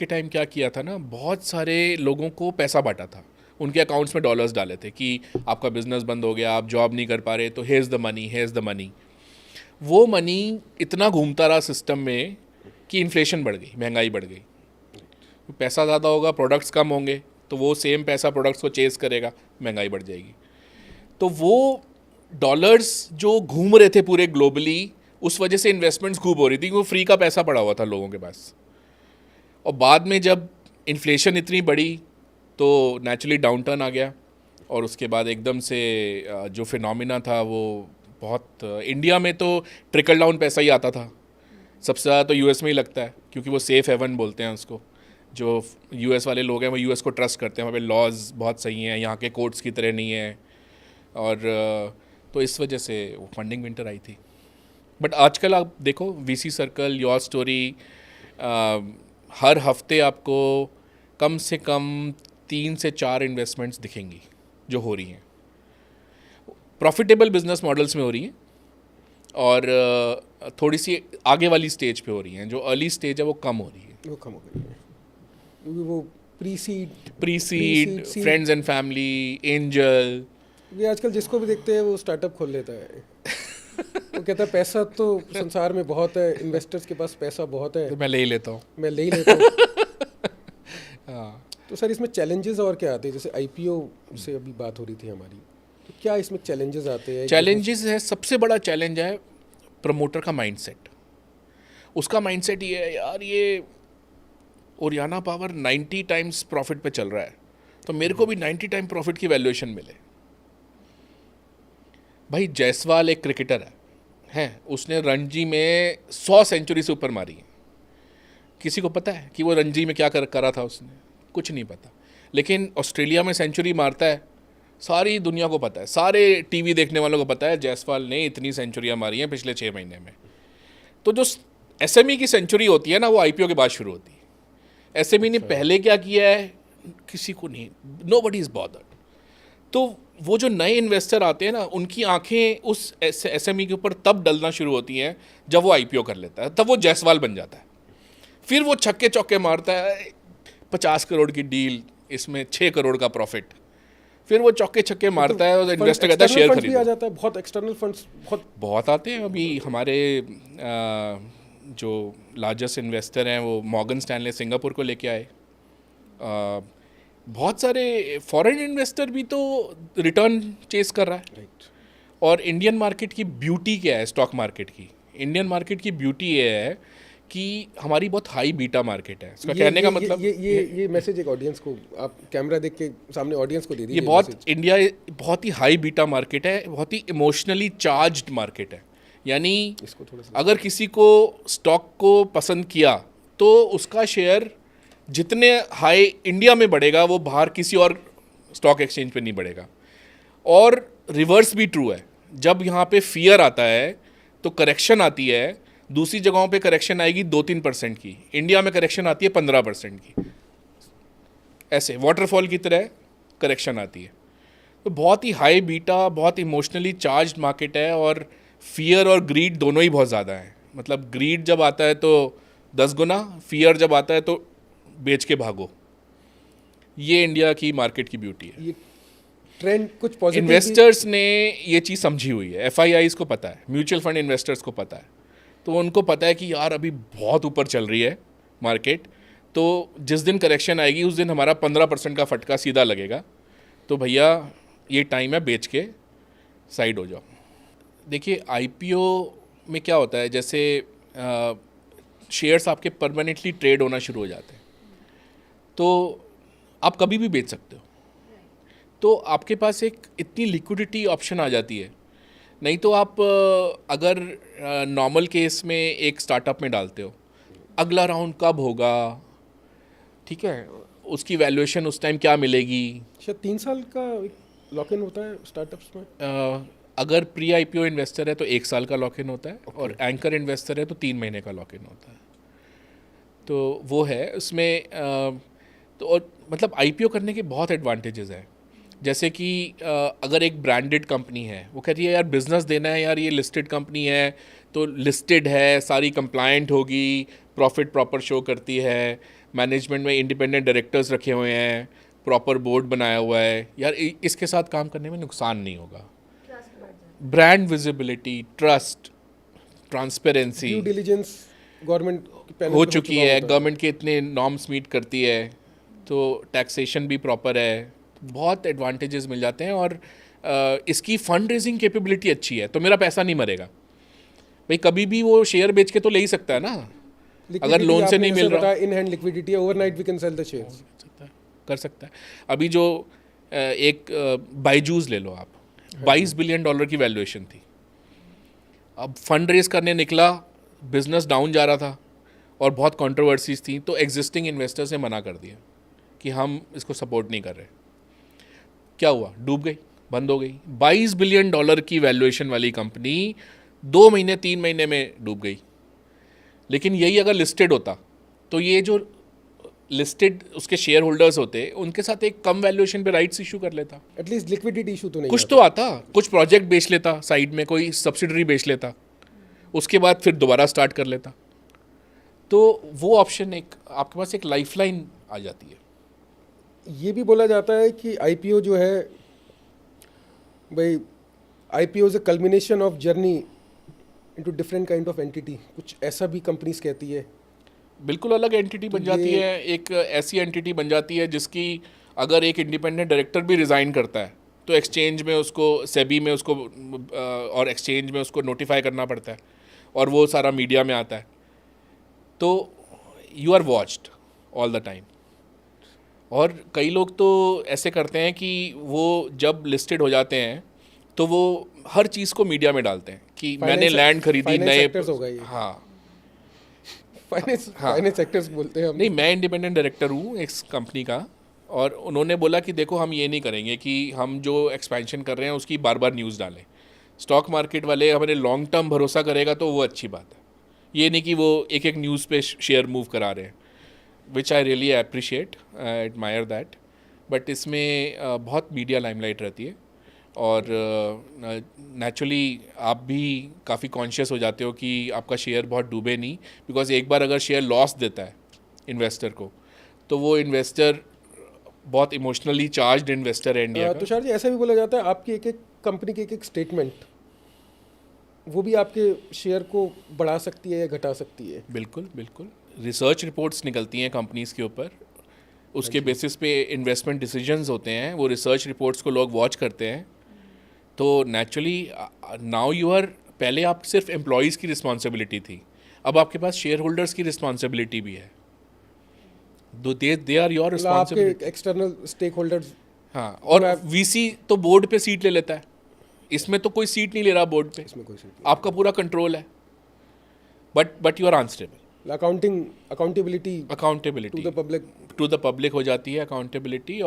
टाइम क्या किया था ना, बहुत सारे लोगों को पैसा बांटा था, उनके अकाउंट्स में डॉलर्स डाले थे कि आपका बिजनेस बंद हो गया, आप जॉब नहीं कर पा रहे, तो hairs the money, hairs the money. वो मनी इतना घूमता रहा सिस्टम में कि इन्फ्लेशन बढ़ गई, महंगाई बढ़ गई। पैसा ज़्यादा होगा, प्रोडक्ट्स कम होंगे, तो वो सेम पैसा प्रोडक्ट्स को चेस करेगा, महंगाई बढ़ जाएगी। तो वो डॉलर्स जो घूम रहे थे पूरे ग्लोबली, उस वजह से इन्वेस्टमेंट्स खूब हो रही थी, वो फ्री का पैसा पड़ा हुआ था लोगों के पास। और बाद में जब इन्फ्लेशन इतनी बढ़ी तो नेचुरली डाउनटर्न आ गया, और उसके बाद एकदम से जो फिनोमिना था वो बहुत, इंडिया में तो ट्रिकल डाउन पैसा ही आता था सबसे ज़्यादा, तो यूएस में ही लगता है, क्योंकि वो सेफ हेवन बोलते हैं उसको। जो यूएस वाले लोग हैं वो यूएस को ट्रस्ट करते हैं, वहाँ पे लॉज बहुत सही हैं, यहाँ के कोर्ट्स की तरह नहीं है, और तो इस वजह से वो फंडिंग विंटर आई थी। बट आजकल आप देखो, वीसी सर्कल, योर स्टोरी, हर हफ्ते आपको कम से कम 3 से 4 इन्वेस्टमेंट्स दिखेंगी जो हो रही हैं, प्रॉफिटेबल बिजनेस मॉडल्स में हो रही हैं, और थोड़ी सी आगे वाली स्टेज पे हो रही हैं। जो अर्ली स्टेज है वो कम हो रही है, वो कम हो गई है, क्योंकि वो pre seed, friends and family, angel, ये आजकल जिसको भी देखते हैं वो स्टार्टअप खोल लेता है। वो कहता है पैसा तो संसार में बहुत है, इन्वेस्टर्स के पास पैसा बहुत है, तो मैं ले ही लेता हूँ। मैं ले ही लेता हूँ। हाँ, तो सर इसमें चैलेंजेस और क्या आते हैं? जैसे आईपीओ से अभी बात हो रही थी हमारी, तो क्या इसमें चैलेंजेस आते हैं? चैलेंजेस है, सबसे बड़ा चैलेंज है प्रमोटर का माइंडसेट। उसका माइंडसेट ये है, यार ये ओरियाना पावर 90 टाइम्स प्रॉफिट पे चल रहा है, तो मेरे को भी 90 टाइम प्रॉफिट की वैल्यूएशन मिले। भाई जायसवाल एक क्रिकेटर है, उसने रणजी में 100 सेंचुरी से ऊपर मारी है। किसी को पता है कि वो रणजी में क्या करा था उसने? कुछ नहीं पता। लेकिन ऑस्ट्रेलिया में सेंचुरी मारता है, सारी दुनिया को पता है, सारे टीवी देखने वालों को पता है जायसवाल ने इतनी सेंचुरियाँ मारी हैं पिछले 6 महीने में। तो जो एसएमई की सेंचुरी होती है ना, वो आईपीओ के बाद शुरू होती है। एसएमई ने पहले क्या किया है किसी को नहीं, नोबडी इज बॉदर्ड। तो वो जो नए इन्वेस्टर आते हैं ना, उनकी आंखें उस एसएमई के ऊपर तब डलना शुरू होती हैं जब वो आईपीओ कर लेता है, तब वो जायसवाल बन जाता है। फिर वो छक्के चौके मारता है, 50 करोड़ की डील, इसमें 6 करोड़ का प्रॉफिट। फिर वो चौके छक्के मारता है और इन्वेस्टर कहता है शेयर खरीदो। आ जाता है, बहुत एक्सटर्नल फंड्स बहुत आते हैं। अभी हमारे जो लार्जेस्ट इन्वेस्टर हैं वो मॉर्गन स्टैनले सिंगापुर को लेके आए। बहुत सारे फॉरेन इन्वेस्टर भी तो रिटर्न चेस कर रहा है। राइट। और इंडियन मार्केट की ब्यूटी क्या है? स्टॉक मार्केट की, इंडियन मार्केट की ब्यूटी ये है कि हमारी बहुत हाई बीटा मार्केट है। इसका कहने का मतलब ये मैसेज एक ऑडियंस को, आप कैमरा देख के सामने ऑडियंस को दे दीजिए। ये बहुत इंडिया बहुत ही हाई बीटा मार्केट है, बहुत ही इमोशनली चार्ज्ड मार्केट है। यानी इसको थोड़ा सा अगर किसी को स्टॉक को पसंद किया तो उसका शेयर जितने हाई इंडिया में बढ़ेगा वो बाहर किसी और स्टॉक एक्सचेंज पे नहीं बढ़ेगा। और रिवर्स भी ट्रू है, जब यहाँ पे फियर आता है तो करेक्शन आती है, दूसरी जगहों पे करेक्शन आएगी 2-3% की, इंडिया में करेक्शन आती है 15% की। ऐसे वाटरफॉल की तरह करेक्शन आती है। तो बहुत ही हाई बीटा, बहुत इमोशनली चार्ज्ड मार्केट है, और फियर और ग्रीड दोनों ही बहुत ज़्यादा है। मतलब ग्रीड जब आता है तो 10 गुना, फियर जब आता है तो बेच के भागो। ये इंडिया की मार्केट की ब्यूटी है। ये ट्रेंड कुछ पॉजिटिव इन्वेस्टर्स ने ये चीज़ समझी हुई है, एफआईआईज़ को पता है, म्यूचुअल फंड इन्वेस्टर्स को पता है। तो उनको पता है कि यार अभी बहुत ऊपर चल रही है मार्केट, तो जिस दिन करेक्शन आएगी उस दिन हमारा 15% का फटका सीधा लगेगा। तो भैया ये टाइम है, बेच के साइड हो जाओ। देखिए आईपीओ में क्या होता है, जैसे शेयर्स आपके परमानेंटली ट्रेड होना शुरू हो जाते हैं, तो आप कभी भी बेच सकते हो। तो आपके पास एक इतनी लिक्विडिटी ऑप्शन आ जाती है। नहीं तो आप अगर नॉर्मल केस में एक स्टार्टअप में डालते हो, अगला राउंड कब होगा, ठीक है, उसकी वैल्यूएशन उस टाइम क्या मिलेगी। शायद 3 साल का लॉक इन होता है स्टार्टअप्स में। अगर प्री आईपीओ इन्वेस्टर है तो 1 साल का लॉक इन होता है, और एंकर इन्वेस्टर है तो 3 महीने का लॉक इन होता है। तो वो है उसमें तो और मतलब आईपीओ करने के बहुत एडवांटेजेस हैं। जैसे कि अगर एक ब्रांडेड कंपनी है, वो कहती है यार बिज़नेस देना है, यार ये लिस्टेड कंपनी है तो लिस्टेड है, सारी कंप्लायंट होगी, प्रॉफिट प्रॉपर शो करती है, मैनेजमेंट में इंडिपेंडेंट डायरेक्टर्स रखे हुए हैं, प्रॉपर बोर्ड बनाया हुआ है, यार इसके साथ काम करने में नुकसान नहीं होगा। Brand visibility, trust, transparency, due diligence government हो चुकी है, गवर्नमेंट के इतने नॉर्म्स मीट करती है, तो टैक्सेशन भी प्रॉपर है, बहुत एडवांटेजेस मिल जाते हैं। और इसकी फंड रेजिंग कैपेबिलिटी अच्छी है, तो मेरा पैसा नहीं मरेगा। भाई कभी भी वो शेयर बेच के तो ले ही सकता है ना, अगर लोन से नहीं मिल रहा। In hand liquidity, overnight we can sell the shares. कर सकता है। अभी जो एक बायजूस ले लो आप, $22 बिलियन की वैल्यूएशन थी। अब फंड रेज करने निकला, बिजनेस डाउन जा रहा था और बहुत कंट्रोवर्सीज थी, तो एग्जिस्टिंग इन्वेस्टर्स ने मना कर दिया कि हम इसको सपोर्ट नहीं कर रहे। क्या हुआ? डूब गई, बंद हो गई। $22 बिलियन की वैल्यूएशन वाली कंपनी 2 महीने 3 महीने में डूब गई। लेकिन यही अगर लिस्टेड होता तो ये जो लिस्टेड उसके शेयर होल्डर्स होते, उनके साथ एक कम वैल्यूएशन पे राइट्स इशू कर लेता, एटलीस्ट लिक्विडिटी इशू तो नहीं कुछ तो आता, कुछ प्रोजेक्ट बेच लेता, साइड में कोई सब्सिडरी बेच लेता, उसके बाद फिर दोबारा स्टार्ट कर लेता। तो वो ऑप्शन एक आपके पास एक लाइफलाइन आ जाती है। ये भी बोला जाता है कि आईपीओ जो है भाई IPO is a culmination of journey into different kind of entity, कुछ ऐसा भी कंपनीज कहती है। बिल्कुल अलग एंटिटी बन जाती है, एक ऐसी एंटिटी बन जाती है जिसकी अगर एक इंडिपेंडेंट डायरेक्टर भी रिज़ाइन करता है तो एक्सचेंज में उसको, सेबी में उसको और एक्सचेंज में उसको नोटिफाई करना पड़ता है और वो सारा मीडिया में आता है। तो you are watched all the time. और कई लोग तो ऐसे करते हैं कि वो जब लिस्टेड हो जाते हैं तो वो हर चीज़ को मीडिया में डालते हैं कि मैंने लैंड खरीदी, नए, हाँ फाइनेंस सेक्टर्स बोलते हैं हम। नहीं, मैं इंडिपेंडेंट डायरेक्टर हूँ एक कंपनी का, और उन्होंने बोला कि देखो हम ये नहीं करेंगे कि हम जो एक्सपेंशन कर रहे हैं उसकी बार बार न्यूज़ डालें। स्टॉक मार्केट वाले हमारे लॉन्ग टर्म भरोसा करेगा तो वो अच्छी बात है, ये नहीं कि वो एक एक न्यूज़ पे शेयर मूव करा रहे हैं, which I really appreciate, admire that. But इसमें बहुत मीडिया लाइमलाइट रहती है और नेचुरली आप भी काफ़ी कॉन्शियस हो जाते हो कि आपका शेयर बहुत डूबे नहीं, बिकॉज एक बार अगर शेयर लॉस देता है इन्वेस्टर को तो वो इन्वेस्टर बहुत इमोशनली चार्ज्ड इन्वेस्टर है इंडिया का। तुषार जी, ऐसा भी बोला जाता है आपकी एक एक कंपनी की एक एक स्टेटमेंट वो भी आपके शेयर को बढ़ा सकती है या घटा सकती है। बिल्कुल बिल्कुल, रिसर्च रिपोर्ट्स निकलती हैं कंपनीज़ के ऊपर, उसके बेसिस पे इन्वेस्टमेंट डिसीजंस होते हैं, वो रिसर्च रिपोर्ट्स को लोग वॉच करते हैं। तो नेचुरली नाउ यू आर, पहले आप सिर्फ एम्प्लॉयज़ की रिस्पॉन्सिबिलिटी थी, अब आपके पास शेयर होल्डर्स की रिस्पॉन्सिबिलिटी भी है। दे आर योर रिस्पॉन्सिबिलिटी, आपके एक्सटर्नल स्टेक होल्डर्स। हाँ, और वीसी तो बोर्ड पे सीट ले लेता है, इसमें तो कोई सीट नहीं ले रहा बोर्ड पे, इसमें कोई सीट आपका पूरा कंट्रोल है, but you are unstable. Accountability to the public हो जाती है अकाउंटेबिलिटी।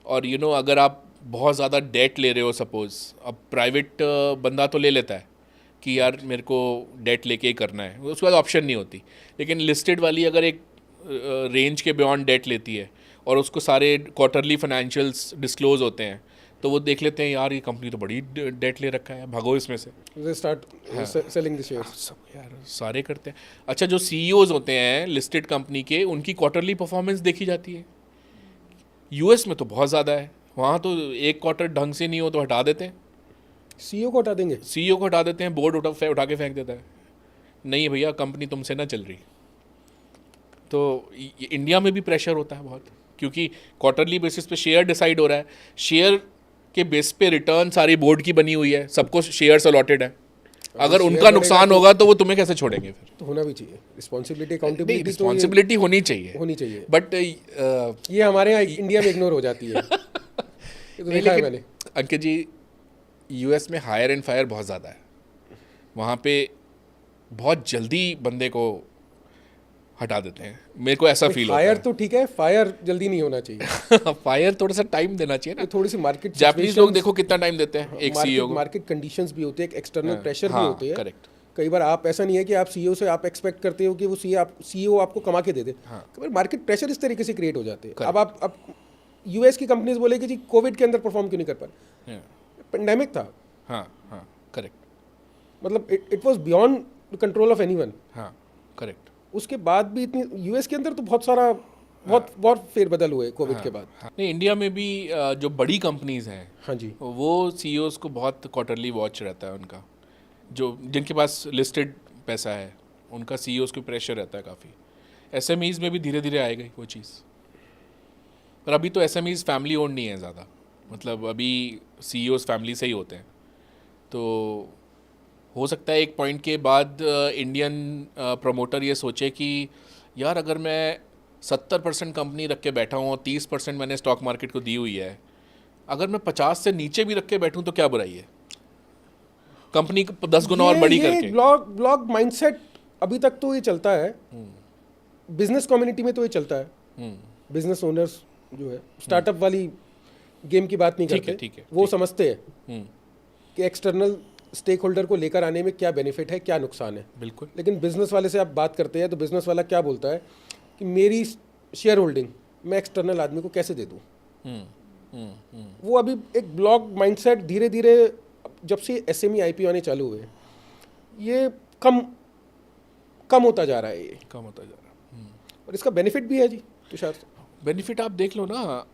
और यू नो अगर आप बहुत ज़्यादा डेट ले रहे हो, सपोज़ अब प्राइवेट बंदा तो ले लेता है कि यार मेरे को डेट लेके ही करना है, उसके बाद ऑप्शन नहीं होती। लेकिन लिस्टेड वाली अगर एक रेंज के बियॉन्ड डेट लेती है और उसको सारे क्वार्टरली फाइनेंशियल्स डिस्क्लोज होते हैं तो वो देख लेते हैं यार ये कंपनी तो बड़ी डेट ले रखा है, भागो इसमें से, they start selling the shares। सब यार सारे करते हैं। अच्छा, जो सीईओज होते हैं लिस्टेड कंपनी के, उनकी क्वार्टरली परफॉर्मेंस देखी जाती है। यूएस में तो बहुत ज़्यादा है, वहाँ तो एक क्वार्टर ढंग से नहीं हो तो हटा देते हैं, सीईओ को हटा देंगे, सीईओ को हटा देते हैं, बोर्ड उठा के फेंक देता है, नहीं भैया कंपनी तुमसे ना चल रही। तो इंडिया में भी प्रेशर होता है बहुत, क्योंकि क्वार्टरली बेसिस पे शेयर डिसाइड हो रहा है, शेयर के बेस पे रिटर्न सारी बोर्ड की बनी हुई है, सबको शेयर्स अलॉटेड है, अगर उनका नुकसान होगा तो वो तुम्हें कैसे छोड़ेंगे फिर? तो होना भी चाहिए रिस्पॉन्सिबिलिटी, अकाउंटेबिलिटी, रिस्पॉन्सिबिलिटी होनी चाहिए बट ये हमारे यहाँ इंडिया में इग्नोर हो जाती है। ये तो देखा है मैंने। अंकित जी, यूएस में हायर एंड फायर बहुत ज़्यादा है, वहाँ पे बहुत जल्दी बंदे को हटा देते हैं, मेरे को ऐसा फील होता है। फायर तो ठीक है, फायर जल्दी नहीं होना चाहिए। फायर थोड़ा सा टाइम देना चाहिए ना, थोड़ी सी मार्केट, जापानीज लोग देखो कितना टाइम देते हैं एक सीईओ को, मार्केट कंडीशंस भी होते हैं, एक्सटर्नल प्रेशर भी होते हैं। करेक्ट। कई बार आप ऐसा नहीं है कि आप सीईओ से आप एक्सपेक्ट करते हो कि वो सीईओ आपको कमा के दे दे, कई बार मार्केट प्रेशर इस तरीके से क्रिएट हो जाते हैं। अब यूएस की कंपनीज बोले कि जी कोविड के अंदर परफॉर्म क्यों नहीं कर पाए, पेंडेमिक था। हाँ हाँ करेक्ट, मतलब it was beyond control of anyone. हाँ करेक्ट। उसके बाद भी इतनी यूएस के अंदर तो बहुत फेरबदल हुए कोविड के बाद। नहीं, इंडिया में भी जो बड़ी कंपनीज हैं, हाँ जी, वो सीईओज को बहुत क्वार्टरली वॉच रहता है उनका, जो जिनके पास लिस्टेड पैसा है उनका सीईओज को प्रेशर रहता है काफ़ी। एसएमईज में भी धीरे धीरे आएगी वो चीज़, पर अभी तो एसएमईज फैमिली ओन्ड नहीं है ज़्यादा, मतलब अभी सीईओज फैमिली से ही होते हैं। तो हो सकता है एक पॉइंट के बाद इंडियन प्रमोटर ये सोचे कि यार अगर मैं 70% कंपनी रख के बैठा हूँ और 30% मैंने स्टॉक मार्केट को दी हुई है, अगर मैं 50 से नीचे भी रख के बैठूँ तो क्या बुराई है, कंपनी को 10 गुना और बड़ी करके। ब्लॉग माइंडसेट अभी तक तो ये चलता है, बिजनेस कम्युनिटी में तो ये चलता है। बिजनेस ओनर्स जो है स्टार्टअप वाली गेम की बात नहीं करते, ठीक है, वो समझते हैं कि एक्सटर्नल स्टेक होल्डर को लेकर आने में क्या बेनिफिट है, क्या नुकसान है। बिल्कुल। लेकिन बिजनेस वाले से आप बात करते हैं तो बिजनेस वाला क्या बोलता है कि मेरी शेयर होल्डिंग मैं एक्सटर्नल आदमी को कैसे दे दूँ। वो अभी एक ब्लॉग माइंडसेट धीरे धीरे जब से एसएमई आईपीओ आने चालू हुए ये कम होता जा रहा है, ये कम होता जा रहा है। और इसका बेनिफिट भी है जी तुषार। बेनिफिट आप देख लो ना,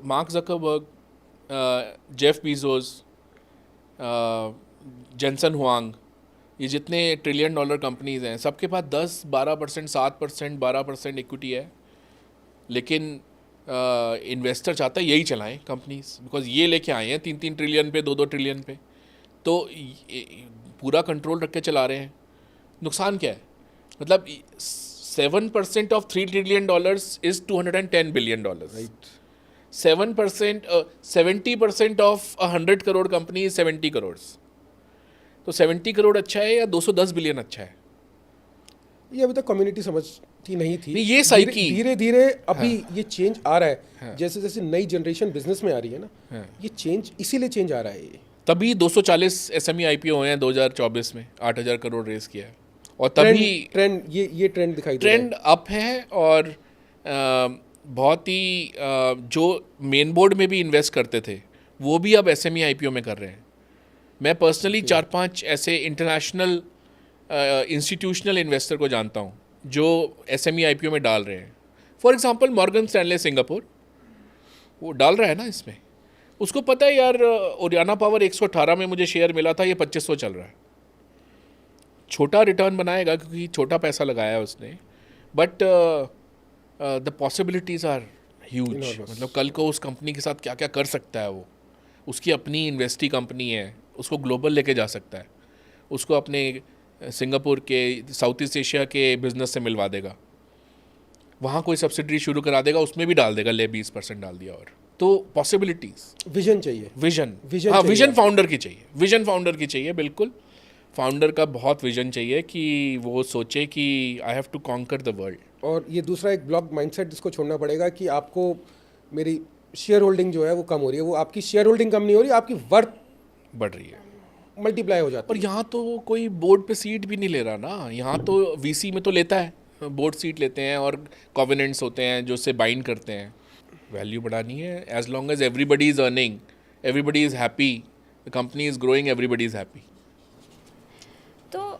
Mark Zuckerberg Jeff Bezos, Jensen Huang, ये जितने ट्रिलियन डॉलर कंपनीज हैं सबके पास 10-12%, 7%, 12% इक्विटी है, लेकिन इन्वेस्टर चाहता है यही चलाएं कंपनीज, बिकॉज ये लेके आए हैं 3-3 ट्रिलियन पे, 2-2 ट्रिलियन पे, तो पूरा कंट्रोल रख के चला रहे हैं। नुकसान क्या है? मतलब 7% of $3 trillion is $210 billion. Right. 7%, 70% of 100 crore company is 70 crore. तो 70 करोड़ अच्छा है या 210 बिलियन अच्छा है? ये अभी तक कम्युनिटी समझती नहीं थी। नहीं, ये साइकी धीरे धीरे अभी ये चेंज आ रहा है। जैसे जैसे नई जनरेशन बिजनेस में आ रही है ना, ये चेंज इसीलिए चेंज आ रहा है। ये तभी 240 एसएमई आईपीओ हुए हैं 2024 में, 8,000 करोड़ रेस किया है, और तभी ट्रेंड ये ट्रेंड दिखाई दे ट्रेंड अप है। और बहुत ही जो मेन बोर्ड में भी इन्वेस्ट करते थे वो भी अब एसएमई आईपीओ में कर रहे हैं। मैं पर्सनली 4-5 ऐसे इंटरनेशनल इंस्टीट्यूशनल इन्वेस्टर को जानता हूँ जो एसएमई आईपीओ में डाल रहे हैं। For example Morgan Stanley Singapore, वो डाल रहा है ना इसमें। उसको पता है यार, ओरियाना पावर 118 में मुझे शेयर मिला था, ये 2500 चल रहा है। छोटा रिटर्न बनाएगा क्योंकि छोटा पैसा लगाया है उसने, but the possibilities are huge. मतलब कल को उस कंपनी के साथ क्या क्या कर सकता है वो। उसकी अपनी इन्वेस्टी कंपनी है, उसको ग्लोबल लेके जा सकता है, उसको अपने सिंगापुर के, साउथ ईस्ट एशिया के बिजनेस से मिलवा देगा, वहाँ कोई सब्सिडरी शुरू करा देगा, उसमें भी डाल देगा, ले 20% डाल दिया। और तो पॉसिबिलिटीज़, विजन चाहिए। विजन हाँ, विजन फाउंडर की चाहिए, विजन फाउंडर की चाहिए, बिल्कुल। फाउंडर का बहुत विजन चाहिए कि वो सोचे कि I have to conquer the world. और ये दूसरा एक ब्लॉक माइंडसेट जिसको छोड़ना पड़ेगा कि आपको मेरी शेयर होल्डिंग जो है वो कम हो रही है, वो आपकी शेयर होल्डिंग कम नहीं हो रही, आपकी वर्थ बढ़ रही है, मल्टीप्लाई हो जाती और यहाँ तो कोई बोर्ड पे सीट भी नहीं ले रहा ना। यहाँ तो वीसी में तो लेता है, बोर्ड सीट लेते हैं और कॉवेनेंट्स होते हैं जो उससे बाइंड करते हैं। वैल्यू बढ़ानी है, as long as everybody is earning, everybody is happy, the company is growing, everybody is happy. तो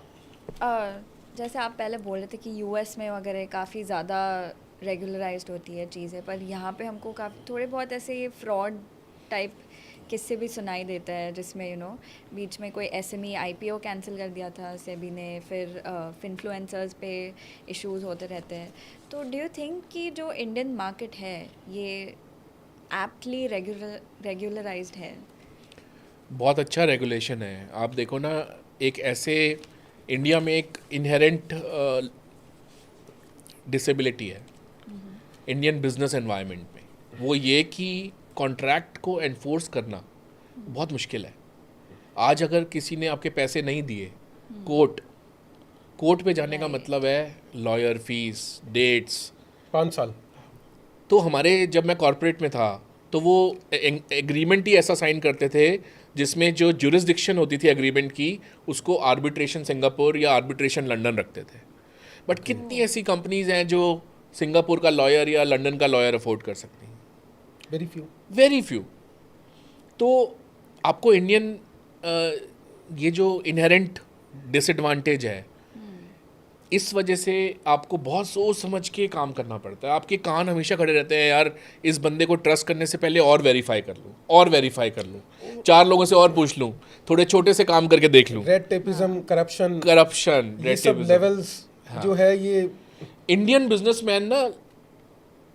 जैसे आप पहले बोल रहे थे कि यूएस में वगैरह काफ़ी ज़्यादा रेगुलराइज्ड होती है चीज़ें, पर यहाँ पे हमको काफ़ी थोड़े बहुत ऐसे फ्रॉड टाइप किस्से भी सुनाई देता है, जिसमें बीच में कोई एसएमई आईपीओ कैंसिल कर दिया था सेबी ने, फिर इन्फ्लुएंसर्स पे इश्यूज होते रहते हैं। तो डू यू थिंक कि जो इंडियन मार्केट है ये एप्टली रेगुलराइज्ड है? बहुत अच्छा रेगुलेशन है। आप देखो ना, एक ऐसे इंडिया में एक इनहेरेंट डिसेबिलिटी है इंडियन बिजनेस एनवायरनमेंट में, वो ये कि कॉन्ट्रैक्ट को एनफोर्स करना बहुत मुश्किल है। आज अगर किसी ने आपके पैसे नहीं दिए, कोर्ट पे जाने का मतलब है लॉयर फीस, डेट्स, 5 साल। तो हमारे, जब मैं कॉर्पोरेट में था तो वो एग्रीमेंट ही ऐसा साइन करते थे जिसमें जो ज्यूरिसडिक्शन होती थी एग्रीमेंट की, उसको आर्बिट्रेशन सिंगापुर या आर्बिट्रेशन लंदन रखते थे। बट कितनी ऐसी कंपनीज हैं जो सिंगापुर का लॉयर या लंदन का लॉयर अफोर्ड कर सकती हैं? Very few. तो आपको इंडियन ये जो इनहेरेंट डिसएडवांटेज है, इस वजह से आपको बहुत सोच समझ के काम करना पड़ता है। आपके कान हमेशा खड़े रहते हैं, यार इस बंदे को ट्रस्ट करने से पहले और वेरीफाई कर लूँ, 4 लोगों से और पूछ लूँ, थोड़े छोटे से काम करके देख लूँ। रेड टेपिज्म, करप्शन, रेड सब लेवल्स जो है ये। इंडियन बिजनेसमैन ना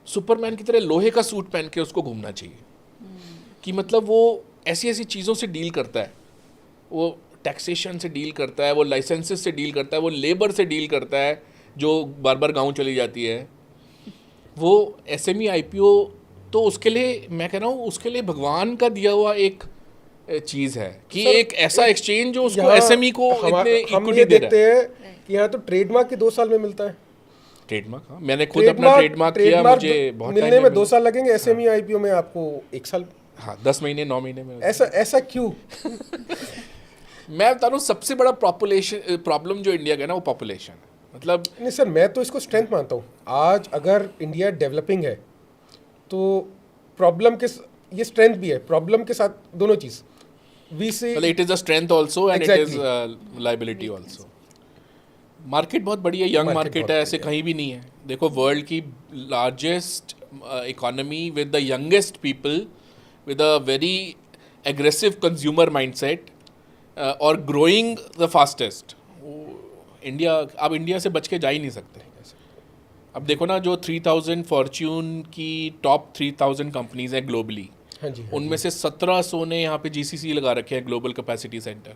सुपरमैन की तरह लोहे का सूट पहन के उसको घूमना चाहिए, कि मतलब वो ऐसी ऐसी चीज़ों से डील करता है, वो टैक्सेशन से डील करता है, वो लाइसेंसेस से डील करता है, वो लेबर से डील करता है जो बार बार गाँव चली जाती है। वो एसएमई आईपीओ तो उसके लिए, मैं कह रहा हूँ, उसके लिए भगवान का दिया हुआ एक चीज़ है कि एक ऐसा एक्सचेंज जो उसको एसएमई को इतने इक्विटी दे रहा है। कि यहाँ तो ट्रेडमार्क के 2 साल में मिलता है। ट्रेडमार्क, हाँ, मैंने खुद अपना ट्रेडमार्क किया, मुझे बहुत मिलने में 2 साल लगेंगे, एसएमई आईपीओ में आपको 1 साल। हाँ, 10 महीने 9 महीने में। ऐसा क्यों? मैं बता रहा हूँ, सबसे बड़ा प्रॉब्लम जो इंडिया का है ना, वो पॉपुलेशन है। मतलब नहीं सर, मैं तो इसको स्ट्रेंथ मानता हूँ। आज अगर इंडिया डेवलपिंग है तो प्रॉब्लम के, ये स्ट्रेंथ भी है, प्रॉब्लम के साथ दोनों चीज़। It is a strength also and it is liability also. Market बहुत बड़ी है, यंग मार्केट है, ऐसे कहीं भी नहीं है। देखो, वर्ल्ड की largest economy with the youngest people with a very aggressive consumer mindset और growing the fastest. इंडिया, आप इंडिया से बच के जा ही नहीं सकते. अब देखो ना, जो 3000 फॉर्च्यून की टॉप 3000 कंपनीज हैं ग्लोबली, हाँ जी, उनमें से 1700 ने यहाँ पे जीसीसी लगा रखे हैं, ग्लोबल कैपेसिटी सेंटर.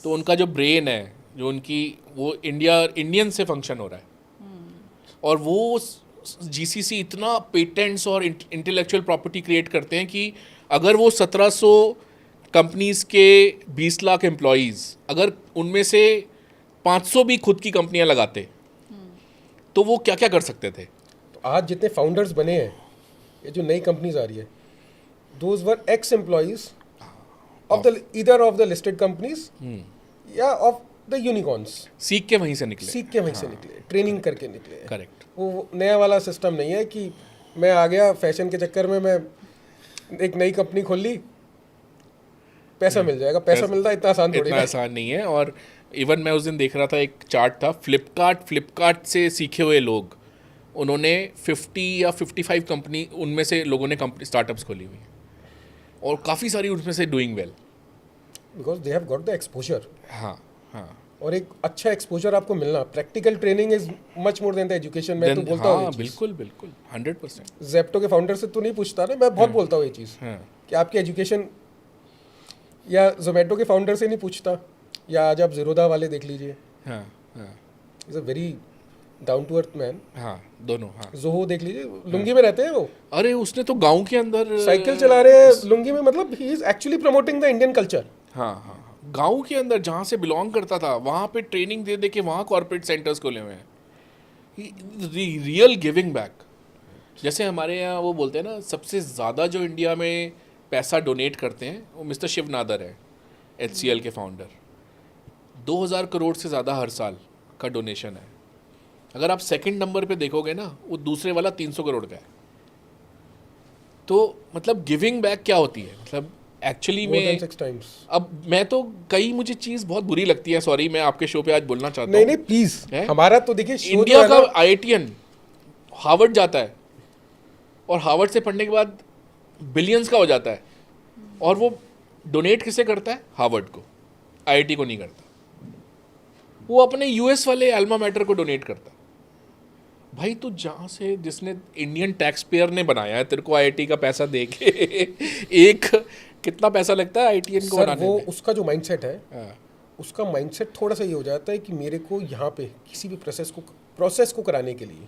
तो उनका जो ब्रेन है, जो उनकी, वो इंडियन से फंक्शन हो रहा है. और वो जीसीसी इतना पेटेंट्स और इंटेलेक्चुअल प्रॉपर्टी क्रिएट करते हैं कि अगर वो 1700 कंपनीज के 20 लाख एम्प्लॉयज़, अगर उनमें से 500 भी खुद की कंपनियां लगाते, तो वो क्या क्या कर सकते थे. तो आज जितने फाउंडर्स बने हैं, ये जो नई कंपनीज आ रही है, those were x employees of the either of the listed companies या ऑफ द यूनिकॉर्न्स. सीख के वहीं से निकले, ट्रेनिंग करके निकले. करेक्ट. वो नया वाला सिस्टम नहीं है कि मैं आ गया फैशन के चक्कर में, मैं एक नई कंपनी खोल ली, पैसा मिल जाएगा. पैसा मिलता इतना आसान थोड़ी इतना ना. आसान नहीं है. और इवन मैं उस दिन देख रहा था, एक चार्ट था, फ्लिपकार्ट से सीखे हुए लोग, उन्होंने 50 या 55 कंपनी, उनमें से लोगों ने कंपनी स्टार्टअप्स खोली हुई और काफ़ी सारी उनमें से doing well. Because they have got the exposure. हाँ हाँ. और एक अच्छा एक्सपोजर आपको मिलना, practical training is much more than the education. मैं तो बोलता हूँ, बिल्कुल बिल्कुल 100%. जेप्टो के फाउंडर से तो नहीं पूछता ना, मैं बहुत बोलता हूँ ये चीज़ कि आपकी एजुकेशन, या जोमेटो के फाउंडर से नहीं पूछता, या आज आप जीरोदा वाले देख लीजिए, हाँ हाँ is a very down to earth man. हाँ, दोनों. हाँ, जोहो देख लीजिए, लुंगी में रहते हैं वो, अरे उसने तो गांव के अंदर साइकिल चला रहे हैं लुंगी में. मतलब he is actually promoting the Indian culture. हाँ हाँ, गांव के अंदर जहाँ से बिलोंग करता था, वहाँ पे ट्रेनिंग दे दे के वहाँ कॉर्पोरेट सेंटर्स खोले हुए हैं. Real giving back. जैसे हमारे यहाँ वो बोलते हैं ना, सबसे ज़्यादा जो इंडिया में पैसा डोनेट करते हैं वो मिस्टर शिव नादर है, HCL के फाउंडर. 2000 करोड़ से ज़्यादा हर साल का डोनेशन है. अगर आप सेकंड नंबर पे देखोगे ना, वो दूसरे वाला 300 करोड़ का है. तो मतलब गिविंग बैक क्या होती है, मतलब एक्चुअली में. 6 times. अब मैं तो कई, मुझे चीज़ बहुत बुरी लगती है, सॉरी, मैं आपके शो पे आज बोलना चाहता हूँ. नहीं नहीं प्लीज, हमारा तो देखिए इंडिया का IITian हार्वर्ड जाता है और हार्वर्ड से पढ़ने के बाद बिलियंस का हो जाता है, और वो डोनेट किसे करता है? हार्वर्ड को, IIT को नहीं करता. वो अपने US वाले अल्मा मैटर को डोनेट करता है. भाई तो जहाँ से, जिसने इंडियन टैक्स पेयर ने बनाया है, तेरे को IIT का पैसा दे के एक कितना पैसा लगता है IITian को बनाने वो में? उसका जो माइंडसेट है, हाँ. उसका माइंडसेट थोड़ा सा ये हो जाता है कि मेरे को यहाँ पे किसी भी प्रोसेस को कराने के लिए,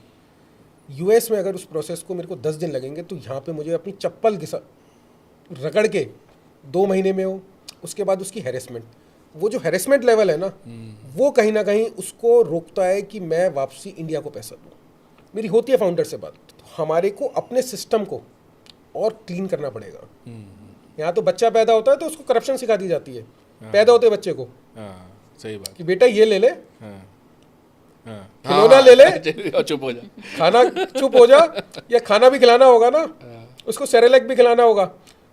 US में अगर उस प्रोसेस को मेरे को 10 दिन लगेंगे, तो यहाँ पे मुझे अपनी चप्पल रगड़ के 2 महीने में हो. उसके बाद उसकी हैरेसमेंट, वो जो हैरेसमेंट लेवल है ना, वो कहीं ना कहीं उसको रोकता है कि मैं वापसी इंडिया को पैसा दूँ. मेरी होती है फाउंडर से बात, तो हमारे को अपने सिस्टम को और क्लीन करना पड़ेगा. यहाँ तो बच्चा पैदा होता है तो उसको करप्शन सिखा दी जाती है. पैदा होते बच्चे को, सही बात. कि बेटा ये ले ले, हाँ, खिलौना ले ले, चुप हो जा, खाना चुप हो जा, या खाना भी खिलाना होगा ना, उसको सेरेलैक भी खिलाना होगा,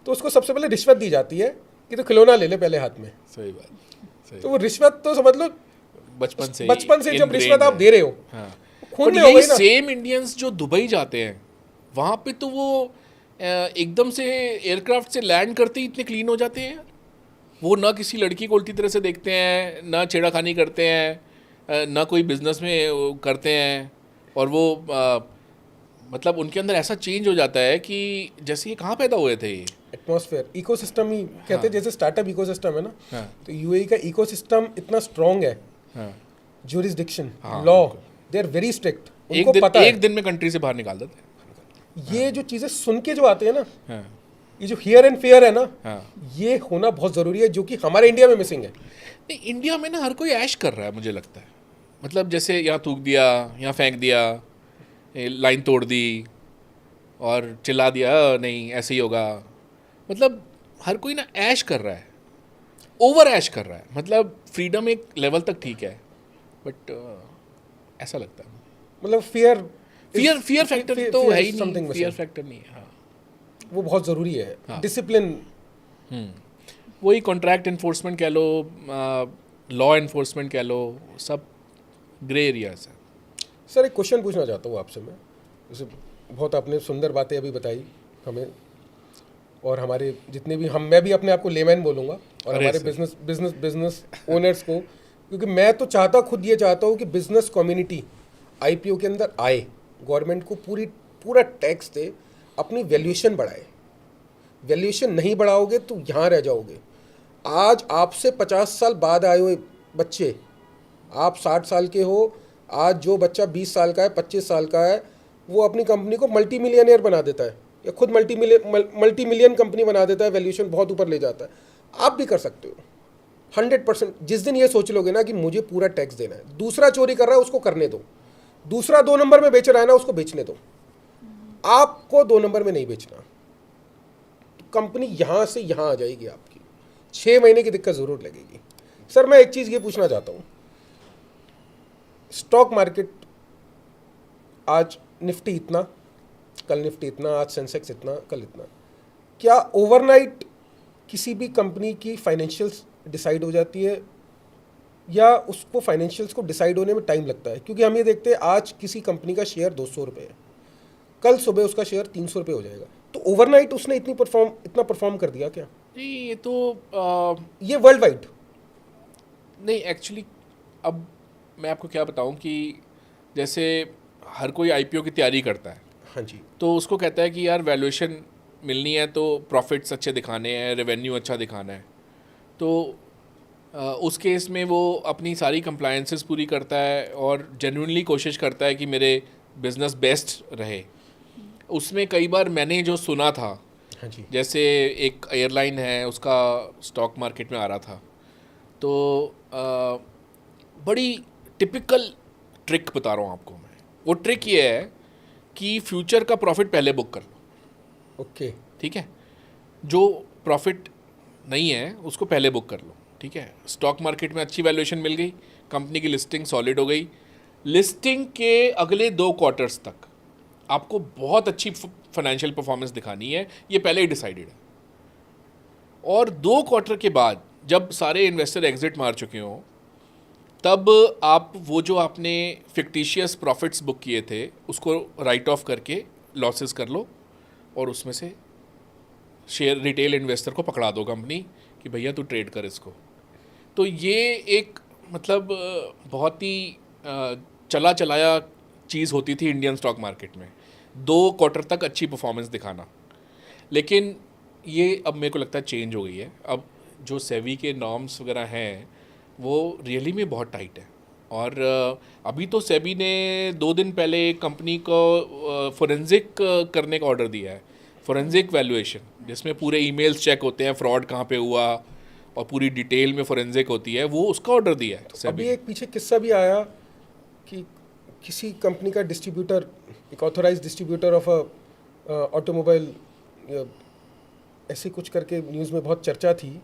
तो उसको सबसे पहले रिश्वत दी जाती है कि तो खिलौना ले ले पहले हाथ में. सही बात. सही. तो वो रिश्वत तो समझ लो बचपन से जब रिश्वत आप दे रहे हो, खून में हो गई ना. सेम इंडियंस जो दुबई जाते हैं, वहाँ पे तो वो एकदम से एयरक्राफ्ट से लैंड करते ही इतने क्लीन हो जाते हैं. वो ना किसी लड़की को उल्टी तरह से देखते हैं, ना छेड़ाखानी करते हैं, ना कोई बिजनेस में करते हैं. और वो मतलब उनके अंदर ऐसा चेंज हो जाता है कि जैसे ये कहाँ पैदा हुए थे. ये एटमॉस्फेयर, इकोसिस्टम ही कहते हैं. जैसे स्टार्टअप इकोसिस्टम है ना, हाँ. तो UAE का इकोसिस्टम इतना स्ट्रांग है. हाँ. ज्यूरिसडिक्शन, हाँ, law, they are very strict. एक दिन, पता एक दिन में कंट्री से बाहर निकाल देते हैं. ये जो चीज़ें सुन के जो आते हैं ना, हाँ. ये जो हियर एंड फेयर है ना, हाँ. ये होना बहुत ज़रूरी है, जो कि हमारे इंडिया में मिसिंग है. नहीं, इंडिया में ना हर कोई ऐश कर रहा है, मुझे लगता है. मतलब जैसे यहाँ थूक दिया, यहाँ फेंक दिया, लाइन तोड़ दी और चिल्ला दिया, नहीं ऐसे ही होगा. मतलब हर कोई ना ऐश कर रहा है, ओवर ऐश कर रहा है. मतलब फ्रीडम एक लेवल तक ठीक है, बट ऐसा लगता है. मतलब फियर फैक्टर तो है ही नहीं. फियर फैक्टर नहीं है. हाँ. वो बहुत ज़रूरी है. हाँ. डिसिप्लिन, वही कॉन्ट्रैक्ट इन्फोर्समेंट कह लो, लॉ इन्फोर्समेंट कह लो, सब ग्रे एरियाज है. सर एक क्वेश्चन पूछना चाहता हूँ आपसे मैं. जैसे बहुत आपने सुंदर बातें अभी बताई हमें, और हमारे जितने भी मैं भी अपने आप को लेमैन बोलूँगा, और अरे हमारे सर। बिजनेस ओनर्स को, क्योंकि मैं तो खुद ये चाहता हूँ कि बिजनेस कम्युनिटी आईपीओ के अंदर आए, गवर्नमेंट को पूरा टैक्स दे, अपनी वैल्यूएशन बढ़ाए। वैल्यूएशन नहीं बढ़ाओगे तो यहाँ रह जाओगे। आज आपसे 50 साल बाद आए हुए बच्चे, आप 60 साल के हो, आज जो बच्चा 20 साल का है, 25 साल का है, वो अपनी कंपनी को मल्टी मिलियनियर बना देता है, या खुद मल्टी मिलियन कंपनी बना देता है, वैल्यूएशन बहुत ऊपर ले जाता है। आप भी कर सकते हो 100%। जिस दिन ये सोच लोगे ना कि मुझे पूरा टैक्स देना है, दूसरा चोरी कर रहा है उसको करने दो, दूसरा 2 नंबर में बेच रहा है ना, उसको बेचने दो, आपको 2 नंबर में नहीं बेचना। तो कंपनी यहाँ से यहाँ आ जाएगी आपकी। 6 महीने की दिक्कत ज़रूर लगेगी। सर मैं एक चीज़ ये पूछना चाहता हूँ, स्टॉक मार्केट आज निफ्टी इतना, कल निफ्टी इतना, आज सेंसेक्स इतना, कल इतना, क्या ओवरनाइट किसी भी कंपनी की फाइनेंशियल्स डिसाइड हो जाती है, या उसको फाइनेंशियल्स को डिसाइड होने में टाइम लगता है? क्योंकि हम ये देखते हैं आज किसी कंपनी का शेयर 200 रुपये है, कल सुबह उसका शेयर 300 रुपये हो जाएगा। तो ओवरनाइट उसने इतना परफॉर्म कर दिया क्या? नहीं, ये तो ये वर्ल्ड वाइड। नहीं, एक्चुअली अब मैं आपको क्या बताऊं कि जैसे हर कोई आईपीओ की तैयारी करता है, हाँ जी, तो उसको कहता है कि यार वैल्यूएशन मिलनी है तो प्रॉफिट्स अच्छे दिखाने हैं, रेवेन्यू अच्छा दिखाना है। तो उस केस में वो अपनी सारी कंप्लायंसेस पूरी करता है और जेन्युइनली कोशिश करता है कि मेरे बिज़नेस बेस्ट रहे। उसमें कई बार मैंने जो सुना था, हाँ जी, जैसे एक एयरलाइन है, उसका स्टॉक मार्केट में आ रहा था, तो बड़ी टिपिकल ट्रिक बता रहा हूँ आपको मैं। वो ट्रिक ये है कि फ्यूचर का प्रॉफिट पहले बुक कर लो, ओके, ठीक है? जो प्रॉफिट नहीं है उसको पहले बुक कर लो, ठीक है? स्टॉक मार्केट में अच्छी वैल्यूएशन मिल गई, कंपनी की लिस्टिंग सॉलिड हो गई, लिस्टिंग के अगले 2 क्वार्टर्स तक आपको बहुत अच्छी फाइनेंशियल परफॉर्मेंस दिखानी है, ये पहले ही डिसाइडेड है। और 2 क्वार्टर के बाद जब सारे इन्वेस्टर एग्जिट मार चुके हों, तब आप वो जो आपने फिक्टिशियस प्रॉफिट्स बुक किए थे उसको राइट ऑफ करके लॉसेस कर लो, और उसमें से शेयर रिटेल इन्वेस्टर को पकड़ा दो कंपनी कि भैया तू ट्रेड कर इसको। तो ये एक मतलब बहुत ही चला चलाया चीज़ होती थी इंडियन स्टॉक मार्केट में, 2 क्वार्टर तक अच्छी परफॉर्मेंस दिखाना। लेकिन ये अब मेरे को लगता है चेंज हो गई है। अब जो सेवी के नॉर्म्स वगैरह हैं वो रियली में बहुत टाइट है। और अभी तो सेबी ने 2 दिन पहले एक कंपनी को फोरेंसिक करने का ऑर्डर दिया है, फोरेंसिक वैल्यूएशन, जिसमें पूरे ईमेल्स चेक होते हैं, फ्रॉड कहाँ पे हुआ और पूरी डिटेल में फोरेंसिक होती है, वो उसका ऑर्डर दिया है सेबी। अभी एक पीछे किस्सा भी आया कि किसी कंपनी का डिस्ट्रीब्यूटर, एक ऑथराइज्ड डिस्ट्रीब्यूटर ऑफ ऑटोमोबाइल, ऐसे कुछ करके न्यूज़ में बहुत चर्चा थी,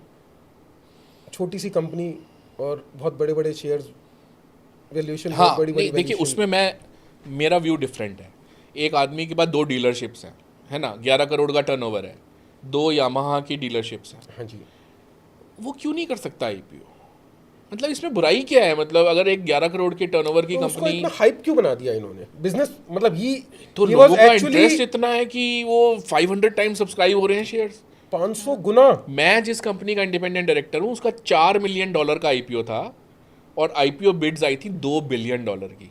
छोटी सी कंपनी और बहुत बड़े बड़े शेयर्स, वैल्यूएशन हाँ, बहुत बड़ी बड़ी नहीं देखिए, उसमें मेरा व्यू डिफरेंट है। एक आदमी के पास 2 डीलरशिप्स हैं, है ना, 11 करोड़ का टर्नओवर है, 2 यामाहा की डीलरशिप्स हैं, हाँ जी, वो क्यों नहीं कर सकता आईपीओ? मतलब इसमें बुराई क्या है? मतलब अगर एक 11 करोड़ के टर्नओवर की तो उसको कंपनी, इतना हाइप क्यों बना दिया इन्होंने? बिजनेस मतलब ही तो he लोगों was का actually इंटरेस्ट इतना है कि वो 500 टाइम सब्सक्राइब हो रहे हैं शेयर्स। 500 गुना। मैं जिस कंपनी का इंडिपेंडेंट डायरेक्टर हूँ, उसका $4 मिलियन का आईपीओ था, और आईपीओ बिड्स आई थी $2 बिलियन की।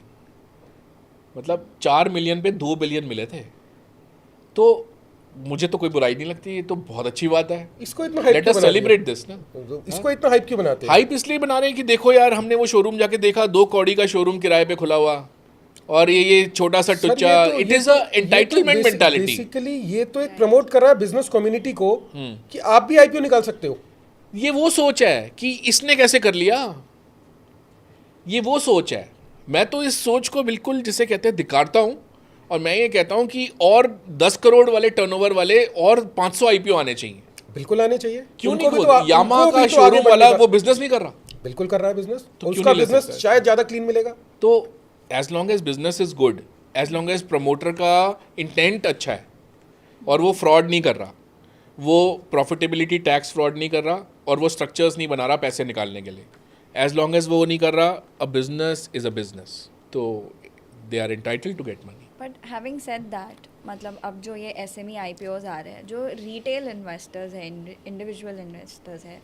मतलब 4 मिलियन पे 2 बिलियन मिले थे। तो मुझे तो कोई बुराई नहीं लगती, ये तो बहुत अच्छी बात है। इसको इतना हाइप लेट क्यों अस बना दिया? सेलिब्रेट दिस ना। इसको इतना हाइप क्यों बनाते हैं? हाइप इसलिए बना रहे हैं कि देखो यार, हमने वो शोरूम जाके देखा, 2 कौड़ी का शोरूम किराए पे खुला हुआ, और ये छोटा सा सर, टुच्चा, it is a entitlement mentality. Basically ये तो एक प्रमोट कर रहा है बिजनेस कम्युनिटी को कि आप भी आईपीओ निकाल सकते हो। ये वो सोच है कि इसने कैसे कर लिया, ये वो सोच है। मैं तो इस सोच को बिल्कुल, जिसे कहते हैं, धिक्कारता हूँ, और मैं ये कहता हूँ कि और 10 करोड़ वाले टर्नओवर वाले और 500 आईपीओ आने चाहिए। बिल्कुल आने चाहिए। क्यों उनको नहीं? भी खुद तो यामाहा उनको का भी तो आगे शोरूम वाला बढ़ने का- वो बिजनेस नहीं कर रहा, बिल्कुल कर रहा है बिजनेस, तो क्यों उसका नहीं ले बिजनेस सकता है? शायद ज्यादा क्लीन मिलेगा। तो as long as business is good, as long as promoter का इंटेंट अच्छा है और वो फ्रॉड नहीं कर रहा, वो प्रॉफिटेबिलिटी टैक्स फ्रॉड नहीं कर रहा, और वो स्ट्रक्चर्स नहीं बना रहा पैसे निकालने के लिए, एज लॉन्ग एज वो नहीं कर रहा, a business is a business, तो they are entitled to get money. But having said that, मतलब अब जो ये SME IPOs आ रहे हैं, जो रिटेल इन्वेस्टर्स हैं, इंडिविजुअल इन्वेस्टर्स हैं,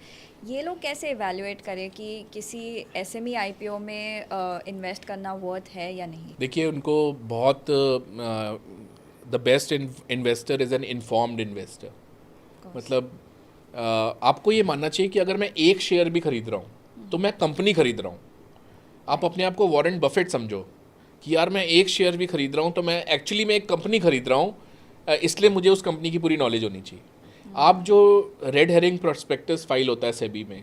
ये लोग कैसे इवैल्यूएट करें कि किसी SME IPO में इन्वेस्ट करना वर्थ है या नहीं? देखिए, उनको बहुत the best investor is an informed investor. मतलब आपको ये मानना चाहिए कि अगर मैं एक शेयर भी खरीद रहा हूँ तो मैं कंपनी खरीद रहा हूँ. आप अपने आप को वॉरेन बफेट समझो कि यार मैं एक शेयर भी खरीद रहा हूँ तो मैं एक्चुअली मैं एक कंपनी खरीद रहा हूँ, इसलिए मुझे उस कंपनी की पूरी नॉलेज होनी चाहिए. आप जो रेड हेरिंग प्रोस्पेक्टस फाइल होता है सेबी में,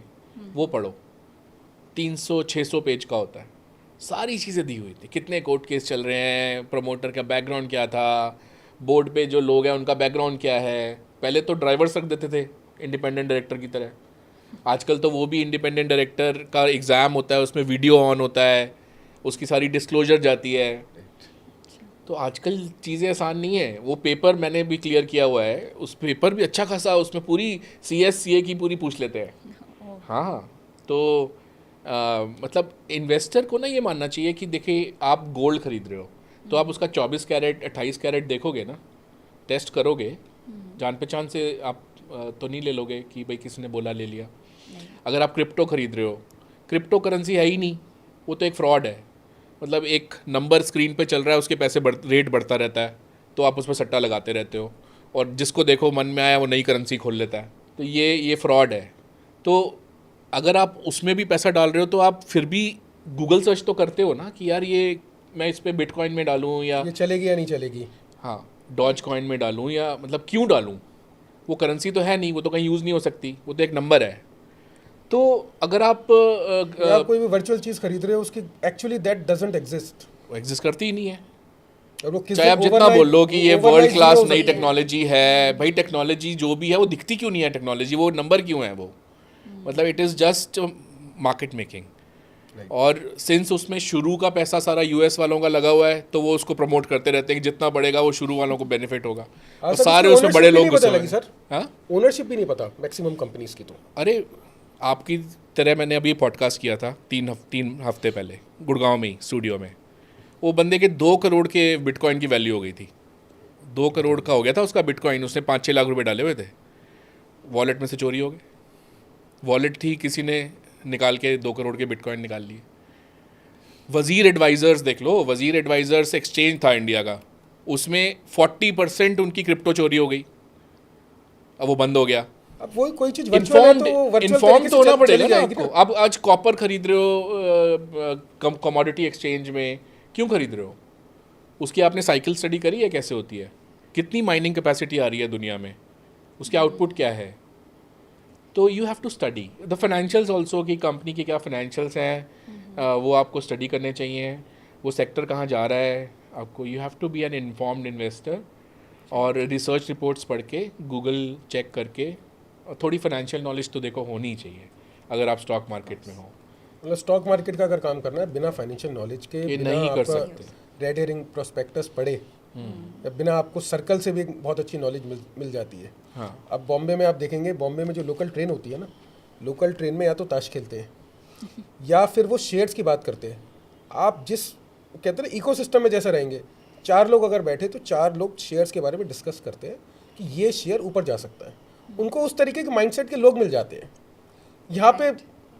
वो पढ़ो, 300-600 पेज का होता है. सारी चीज़ें दी हुई थी, कितने कोर्ट केस चल रहे हैं, प्रमोटर का बैकग्राउंड क्या था, बोर्ड पे जो लोग हैं उनका बैकग्राउंड क्या है. पहले तो ड्राइवर्स रख देते थे इंडिपेंडेंट डायरेक्टर की तरह. आजकल तो वो भी इंडिपेंडेंट डायरेक्टर का एग्ज़ाम होता है, उसमें वीडियो ऑन होता है, उसकी सारी डिस्क्लोजर जाती है. तो आजकल चीज़ें आसान नहीं है. वो पेपर मैंने भी क्लियर किया हुआ है, उस पेपर भी अच्छा खासा, उसमें पूरी CA की पूरी पूछ लेते हैं. हाँ, तो मतलब इन्वेस्टर को ना ये मानना चाहिए कि देखिए आप गोल्ड खरीद रहे हो तो आप उसका 24 कैरेट 28 कैरेट देखोगे ना, टेस्ट करोगे, जान पहचान से आप तो नहीं ले लोगे कि भाई किसी ने बोला ले लिया. अगर आप क्रिप्टो खरीद रहे हो, क्रिप्टो करेंसी है ही नहीं, वो तो एक फ्रॉड है. मतलब एक नंबर स्क्रीन पे चल रहा है, उसके पैसे रेट बढ़ता रहता है, तो आप उस पर सट्टा लगाते रहते हो, और जिसको देखो मन में आया वो नई करेंसी खोल लेता है. तो ये फ्रॉड है. तो अगर आप उसमें भी पैसा डाल रहे हो तो आप फिर भी गूगल सर्च तो करते हो ना कि यार ये मैं इस पर बिटकॉइन में डालूँ या ये चलेगी या नहीं चलेगी. हाँ, डॉज कॉइन में डालूँ, या मतलब क्यों डालूँ, वो करेंसी तो है नहीं, वो तो कहीं यूज़ नहीं हो सकती, वो तो एक नंबर है. तो अगर आप आप कोई भी वर्चुअल चीज़ खरीद रहे हो, उसकी एक्चुअली दैट डजंट एग्जिस्ट. वो एग्जिस्ट करती ही नहीं है. और वो किस चाहे आप जितना बोल लो कि ये वर्ल्ड क्लास नई टेक्नोलॉजी है, भाई टेक्नोलॉजी जो भी है वो दिखती क्यों नहीं है टेक्नोलॉजी, वो नंबर क्यों है वो. मतलब it is just market making. और सिंस उसमें शुरू का पैसा सारा US वालों का लगा हुआ है, तो वो उसको प्रमोट करते रहते हैं कि जितना बढ़ेगा वो शुरू वालों को बेनिफिट होगा. और सारे उसमें बड़े लोग घुसे हुए हैं. सर, हाँ, ओनरशिप भी नहीं पता मैक्सिमम कंपनीज की. तो अरे आपकी तरह मैंने अभी पॉडकास्ट किया था 3 हफ्ते पहले गुड़गांव में ही स्टूडियो में. वो बंदे के 2 करोड़ के बिटकॉइन की वैल्यू हो गई थी. 2 करोड़ का हो गया था उसका बिटकॉइन. उसने 5-6 लाख रुपए डाले हुए थे, वॉलेट में से चोरी हो गए. वॉलेट थी, किसी ने निकाल के 2 करोड़ के बिटकॉइन निकाल लिए. वज़ीर एडवाइज़र्स देख लो, वज़ीर एडवाइज़र्स एक्सचेंज था इंडिया का, उसमें 40% उनकी क्रिप्टो चोरी हो गई. अब वो बंद हो गया. अब वो कोई चीज़ इन्फॉर्म तो होना पड़ेगा ना आपको. अब आज कॉपर खरीद रहे हो कमोडिटी एक्सचेंज में, क्यों खरीद रहे हो? उसकी आपने साइकिल स्टडी करी है कैसे होती है, कितनी माइनिंग कैपेसिटी आ रही है दुनिया में, उसके आउटपुट क्या है. तो you have to study the financials also, कि कंपनी के क्या फाइनेंशियल्स हैं, वो आपको स्टडी करने चाहिए. वो सेक्टर कहाँ जा रहा है आपको. You have to be an informed investor, और रिसर्च रिपोर्ट्स पढ़ के, गूगल चेक करके, और थोड़ी फाइनेंशियल नॉलेज तो देखो होनी ही चाहिए अगर आप स्टॉक मार्केट में हो. मतलब स्टॉक मार्केट का अगर काम करना है बिना फाइनेंशियल नॉलेज के, ये बिना नहीं कर आपका सकते. रेड हेरिंग प्रोस्पेक्टस पढ़े, या बिना आपको सर्कल से भी एक बहुत अच्छी नॉलेज मिल जाती है. हाँ, अब बॉम्बे में आप देखेंगे, बॉम्बे में जो लोकल ट्रेन होती है ना, लोकल ट्रेन में या तो ताश खेलते हैं या फिर वो शेयर्स की बात करते हैं. आप जिस कहते हैं इकोसिस्टम में जैसे रहेंगे, 4 लोग अगर बैठे तो 4 लोग शेयर्स के बारे में डिस्कस करते हैं कि ये शेयर ऊपर जा सकता है. उनको उस तरीके के माइंडसेट के लोग मिल जाते हैं. यहाँ पे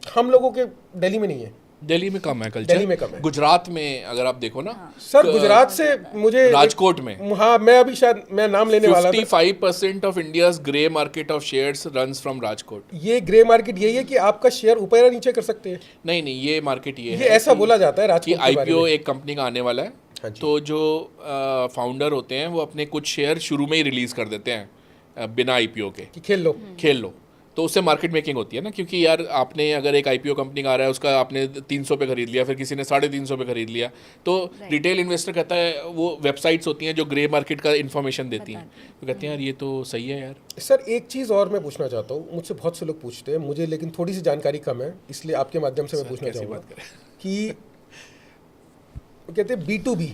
हम लोगों के दिल्ली में नहीं है. दिल्ली में कम है कल्चर. दिल्ली में कम है. गुजरात में अगर आप देखो ना, सर गुजरात से मुझे राजकोट में, हाँ मैं अभी शायद मैं नाम लेने वाला था. 55% of India's grey market of shares runs from Rajkot. ये ग्रे मार्केट यही है कि आपका शेयर ऊपर या नीचे कर सकते हैं. नहीं, ये मार्केट ये है ऐसा बोला जाता है कि राजकोट के बारे IPO में. एक कंपनी का आने वाला है. हाँ जी. तो जो फाउंडर होते हैं वो अपने कुछ शेयर शुरू में ही रिलीज कर देते हैं बिना IPO के, कि खेल लो. तो उससे मार्केट मेकिंग होती है ना, क्योंकि यार आपने अगर एक IPO कंपनी का आ रहा है, उसका आपने 300 पे खरीद लिया, फिर किसी ने 350 पे खरीद लिया, तो रिटेल इन्वेस्टर कहता है, वो वेबसाइट्स होती हैं जो ग्रे मार्केट का इन्फॉर्मेशन देती हैं, तो कहते हैं यार ये तो सही है यार. सर एक चीज़ और मैं पूछना चाहता हूँ, मुझसे बहुत से लोग पूछते हैं, मुझे लेकिन थोड़ी सी जानकारी कम है, इसलिए आपके माध्यम से मैं पूछना चाहूँगा कि कहते हैं B2B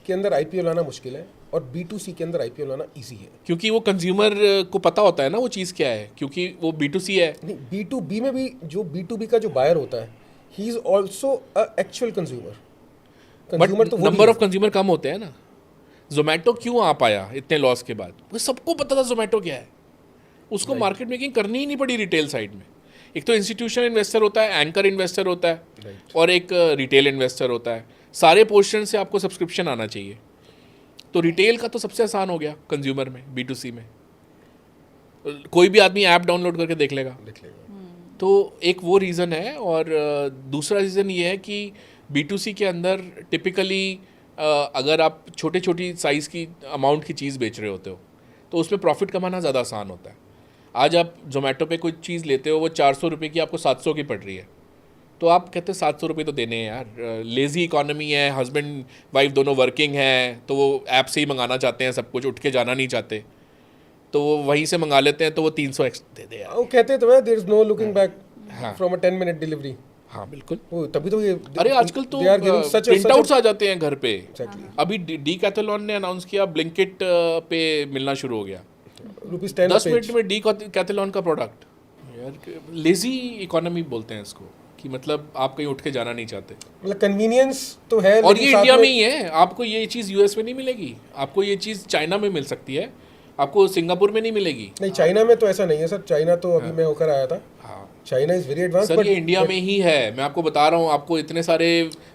के अंदर IPO लाना मुश्किल है और B2C के अंदर IPO लाना इजी है. क्योंकि वो कंज्यूमर को पता होता है ना वो चीज़ क्या है, क्योंकि वो B2C है. नहीं, B2B में भी जो B2B का जो बायर होता है, he is also a actual consumer. But तो नंबर ऑफ कंज्यूमर कम होते हैं ना. जोमेटो क्यों आ पाया इतने लॉस के बाद? वो सबको पता था जोमेटो क्या है, उसको मार्केट मेकिंग करनी ही नहीं पड़ी रिटेल साइड में। एक तो इंस्टीट्यूशन इन्वेस्टर होता है, एंकर इन्वेस्टर होता है, और एक रिटेल इन्वेस्टर होता है। सारे पोर्शन से आपको सब्सक्रिप्शन आना चाहिए। तो रिटेल का तो सबसे आसान हो गया कंज्यूमर में, B2C में कोई भी आदमी ऐप डाउनलोड करके देख लेगा। तो एक वो रीज़न है। और दूसरा रीज़न ये है कि B2C के अंदर टिपिकली अगर आप छोटे छोटी साइज़ की अमाउंट की चीज़ बेच रहे होते हो तो उसमें प्रॉफिट कमाना ज़्यादा आसान होता है। आज आप जोमेटो पे कोई चीज़ लेते हो, वो 400 रुपये की आपको 700 की पड़ रही है, तो आप कहते हो 700 रुपये तो देने हैं यार, लेज़ी इकॉनमी है, हस्बैंड वाइफ दोनों वर्किंग हैं, तो वो ऐप से ही मंगाना चाहते हैं सब कुछ, उठ के जाना नहीं चाहते, तो वो वहीं से मंगा लेते हैं, तो वो 300 एक्स्ट्रा दे दे यार। वो कहते तो है there is no looking back हाँ। From a 10 minute delivery. हाँ बिल्कुल। वो तभी तो ये अरे आजकल तो they are giving such a- print such a- outs आ जाते हैं घर पे। Exactly. अभी डीकैथलॉन ने अनाउंस किया ब्लिंकिट पे मिलना शुरू हो गया, ₹10 10 a मिनट page. में डीकैथलॉन का प्रोडक्ट। यार लेजी इकोनॉमी बोलते हैं इसको, कि मतलब आप कहीं उठ के जाना नहीं चाहते। मतलब कन्वीनियंस तो है, और लेकिन ये साथ इंडिया में ही है, आपको ये चीज़ यूएस में नहीं मिलेगी, आपको ये चीज़ चाइना में मिल सकती है, आपको सिंगापुर में नहीं मिलेगी। नहीं, चाइना में तो ऐसा नहीं है सर। चाइना तो अभी मैं होकर आया था, हाँ China is very advance. Sir, ये इंडिया में ही है, मैं आपको बता रहा हूँ, आपको इतने सारे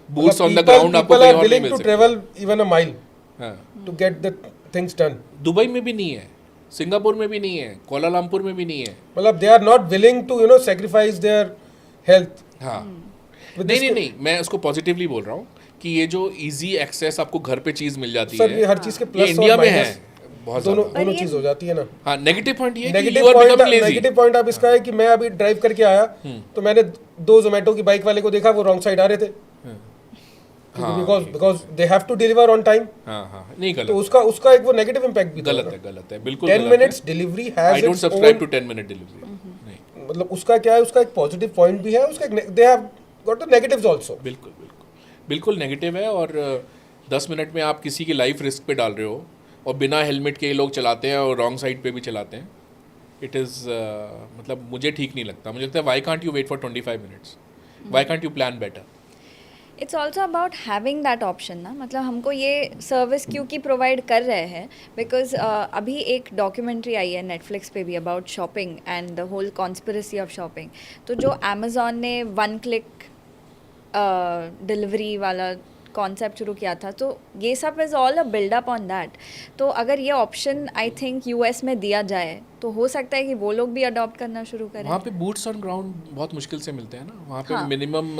बूट्स ऑन द ग्राउंड आपको कहीं और नहीं मिल टू सकते। ट्रेवल इवन अ माइल हाँ, to get the things done. Dubai में भी नहीं है, सिंगापुर में भी नहीं है, कोलालमपुर में भी नहीं है। मतलब they are not willing to sacrifice their health. हाँ नहीं, मैं उसको पॉजिटिवली बोल रहा हूँ कि ये जो इजी एक्सेस आपको घर पे चीज़ मिल जाती सर है, ये हर चीज के ये प्लस इंडिया और में है माइनस बहुत दोनों ज़्यादा। दोनों ये- चीज हो जाती है ना। हाँ, नेगेटिव पॉइंट ये है कि negative you are point become lazy. Negative point अब इसका है कि मैं अभी ड्राइव करके आया तो मैंने 2 जोमेटो की बाइक वाले को देखा, वो रॉन्ग साइड आ रहे थे, हाँ, because they have to deliver on time. हाँ नहीं तो गलत, उसका एक वो नेगेटिव इम्पैक्ट भी गलत है बिल्कुल। 10 minutes delivery I has don't it's subscribe own, to 10 minute delivery. नहीं, मतलब उसका क्या है, उसका एक पॉजिटिव पॉइंट भी है, उसका they have got the negatives also. बिल्कुल नेगेटिव है। और 10 मिनट में आप किसी की लाइफ रिस्क पे डाल रहे हो, और बिना हेलमेट के ये लोग चलाते हैं और रॉन्ग साइड पे भी चलाते हैं। इट इज़ मतलब मुझे ठीक नहीं लगता। मुझे लगता है why can't you wait for 25 minutes, why can't you plan better. It's also about having that option ना, मतलब हमको ये सर्विस क्योंकि प्रोवाइड कर रहे हैं बिकॉज अभी एक डॉक्यूमेंट्री आई है नेटफ्लिक्स पे भी about shopping and the whole conspiracy of shopping. तो जो अमेजोन ने 1 क्लिक डिलीवरी वाला कॉन्सेप्ट शुरू किया था, तो ये सब is all a buildup on that. तो अगर ये ऑप्शन आई थिंक यूएस में दिया जाए तो हो सकता है कि वो लोग भी अडॉप्ट करना शुरू करें। वहाँ पे बूट्स ऑन ग्राउंड बहुत मुश्किल से मिलते हैं ना, वहाँ पे हाँ। मिनिमम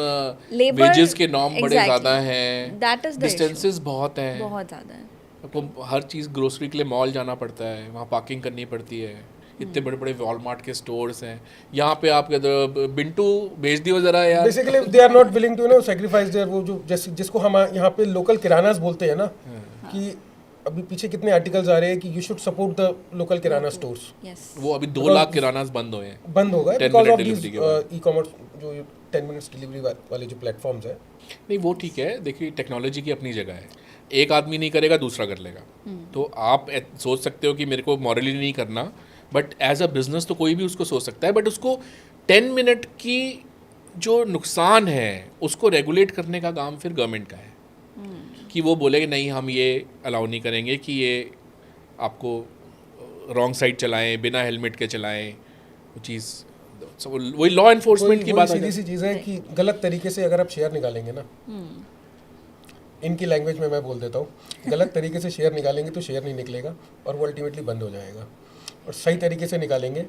Labor- वेजेस के नॉर्म बड़े Exactly. ज़्यादा हैं, That is the डिस्टेंसेस बहुत हैं, बहुत ज़्यादा है। आपको हर चीज़ ग्रोसरी के लिए मॉल जाना पड़ता है, वहाँ पार्किंग करनी पड़ती है, इतने बड़े बड़े वॉलमार्ट के स्टोर्स हैं। यहाँ पे आप बिंटू भेज दियो ज़रा यार। Basically they are not willing to sacrifice their वो जो जिसको हम यहाँ पे लोकल किरानास बोलते हैं ना, कि अभी पीछे कितने आर्टिकल्स आ रहे हैं कि you should support the local kirana stores. Yes, वो अभी 2 लाख किरानास बंद हुए हैं। बंद हो गए 10 because minute of delivery these के बाद। ई कॉमर्स जो 10 मिनट्स डिलीवरी वाले जो प्लेटफॉर्म्स हैं। नहीं वो ठीक है, देखिए टेक्नोलॉजी की अपनी जगह है, एक आदमी नहीं करेगा दूसरा कर लेगा। तो आप सोच सकते हो कि मेरे को मॉरली नहीं करना, बट एज अ बिजनेस तो कोई भी उसको सोच सकता है। बट उसको 10 मिनट की जो नुकसान है उसको रेगुलेट करने का काम फिर गवर्नमेंट का है, कि वो बोले कि नहीं हम ये अलाउ नहीं करेंगे कि ये आपको रॉन्ग साइड चलाएं, बिना हेलमेट के चलाएं, वो चीज़ वही लॉ एनफोर्समेंट की बात सीधी सी चीज़ है कि गलत तरीके से अगर आप शेयर निकालेंगे ना, इनकी लैंग्वेज में मैं बोल देता हूँ, गलत तरीके से शेयर निकालेंगे तो शेयर नहीं निकलेगा और वो अल्टीमेटली बंद हो जाएगा। और सही तरीके से निकालेंगे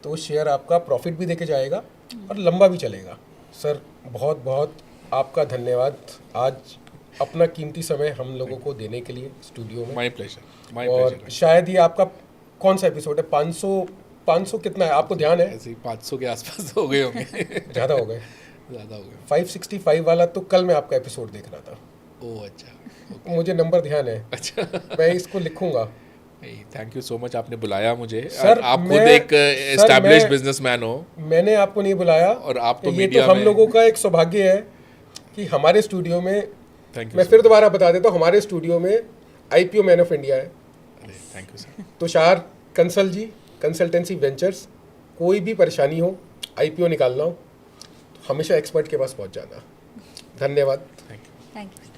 तो वो शेयर आपका प्रॉफिट भी देके जाएगा और लंबा भी चलेगा। सर बहुत बहुत आपका धन्यवाद आज अपना कीमती समय हम लोगों को देने के लिए स्टूडियो में। माय प्लेजर और शायद ये आपका कौन सा एपिसोड है? 500 कितना है आपको ध्यान है? ऐसे ही 500 के आसपास हो गए होंगे। ज़्यादा हो गए, ज़्यादा हो गए। 565 वाला तो कल मैं आपका एपिसोड देख रहा था। ओह अच्छा, मुझे नंबर ध्यान है, अच्छा। मैं इसको लिखूंगा। थैंक यू सो मच, आपने बुलाया मुझे। सर, आप खुद मैं- एक सर, एस्टैब्लिश्ड मैं- बिजनेसमैन हो, मैंने आपको नहीं बुलाया और आप तो ये मीडिया तो हम में- लोगों का एक सौभाग्य है कि हमारे स्टूडियो में, थैंक यू। मैं फिर दोबारा बता देता हूँ, हमारे स्टूडियो में IPO मैन ऑफ इंडिया है thank you sir. Tushar Kansal ji, consultancy ventures. कोई भी परेशानी हो, IPO निकालना हो, तो हमेशा एक्सपर्ट के पास पहुँच जाना। धन्यवाद। Thank you. Thank you.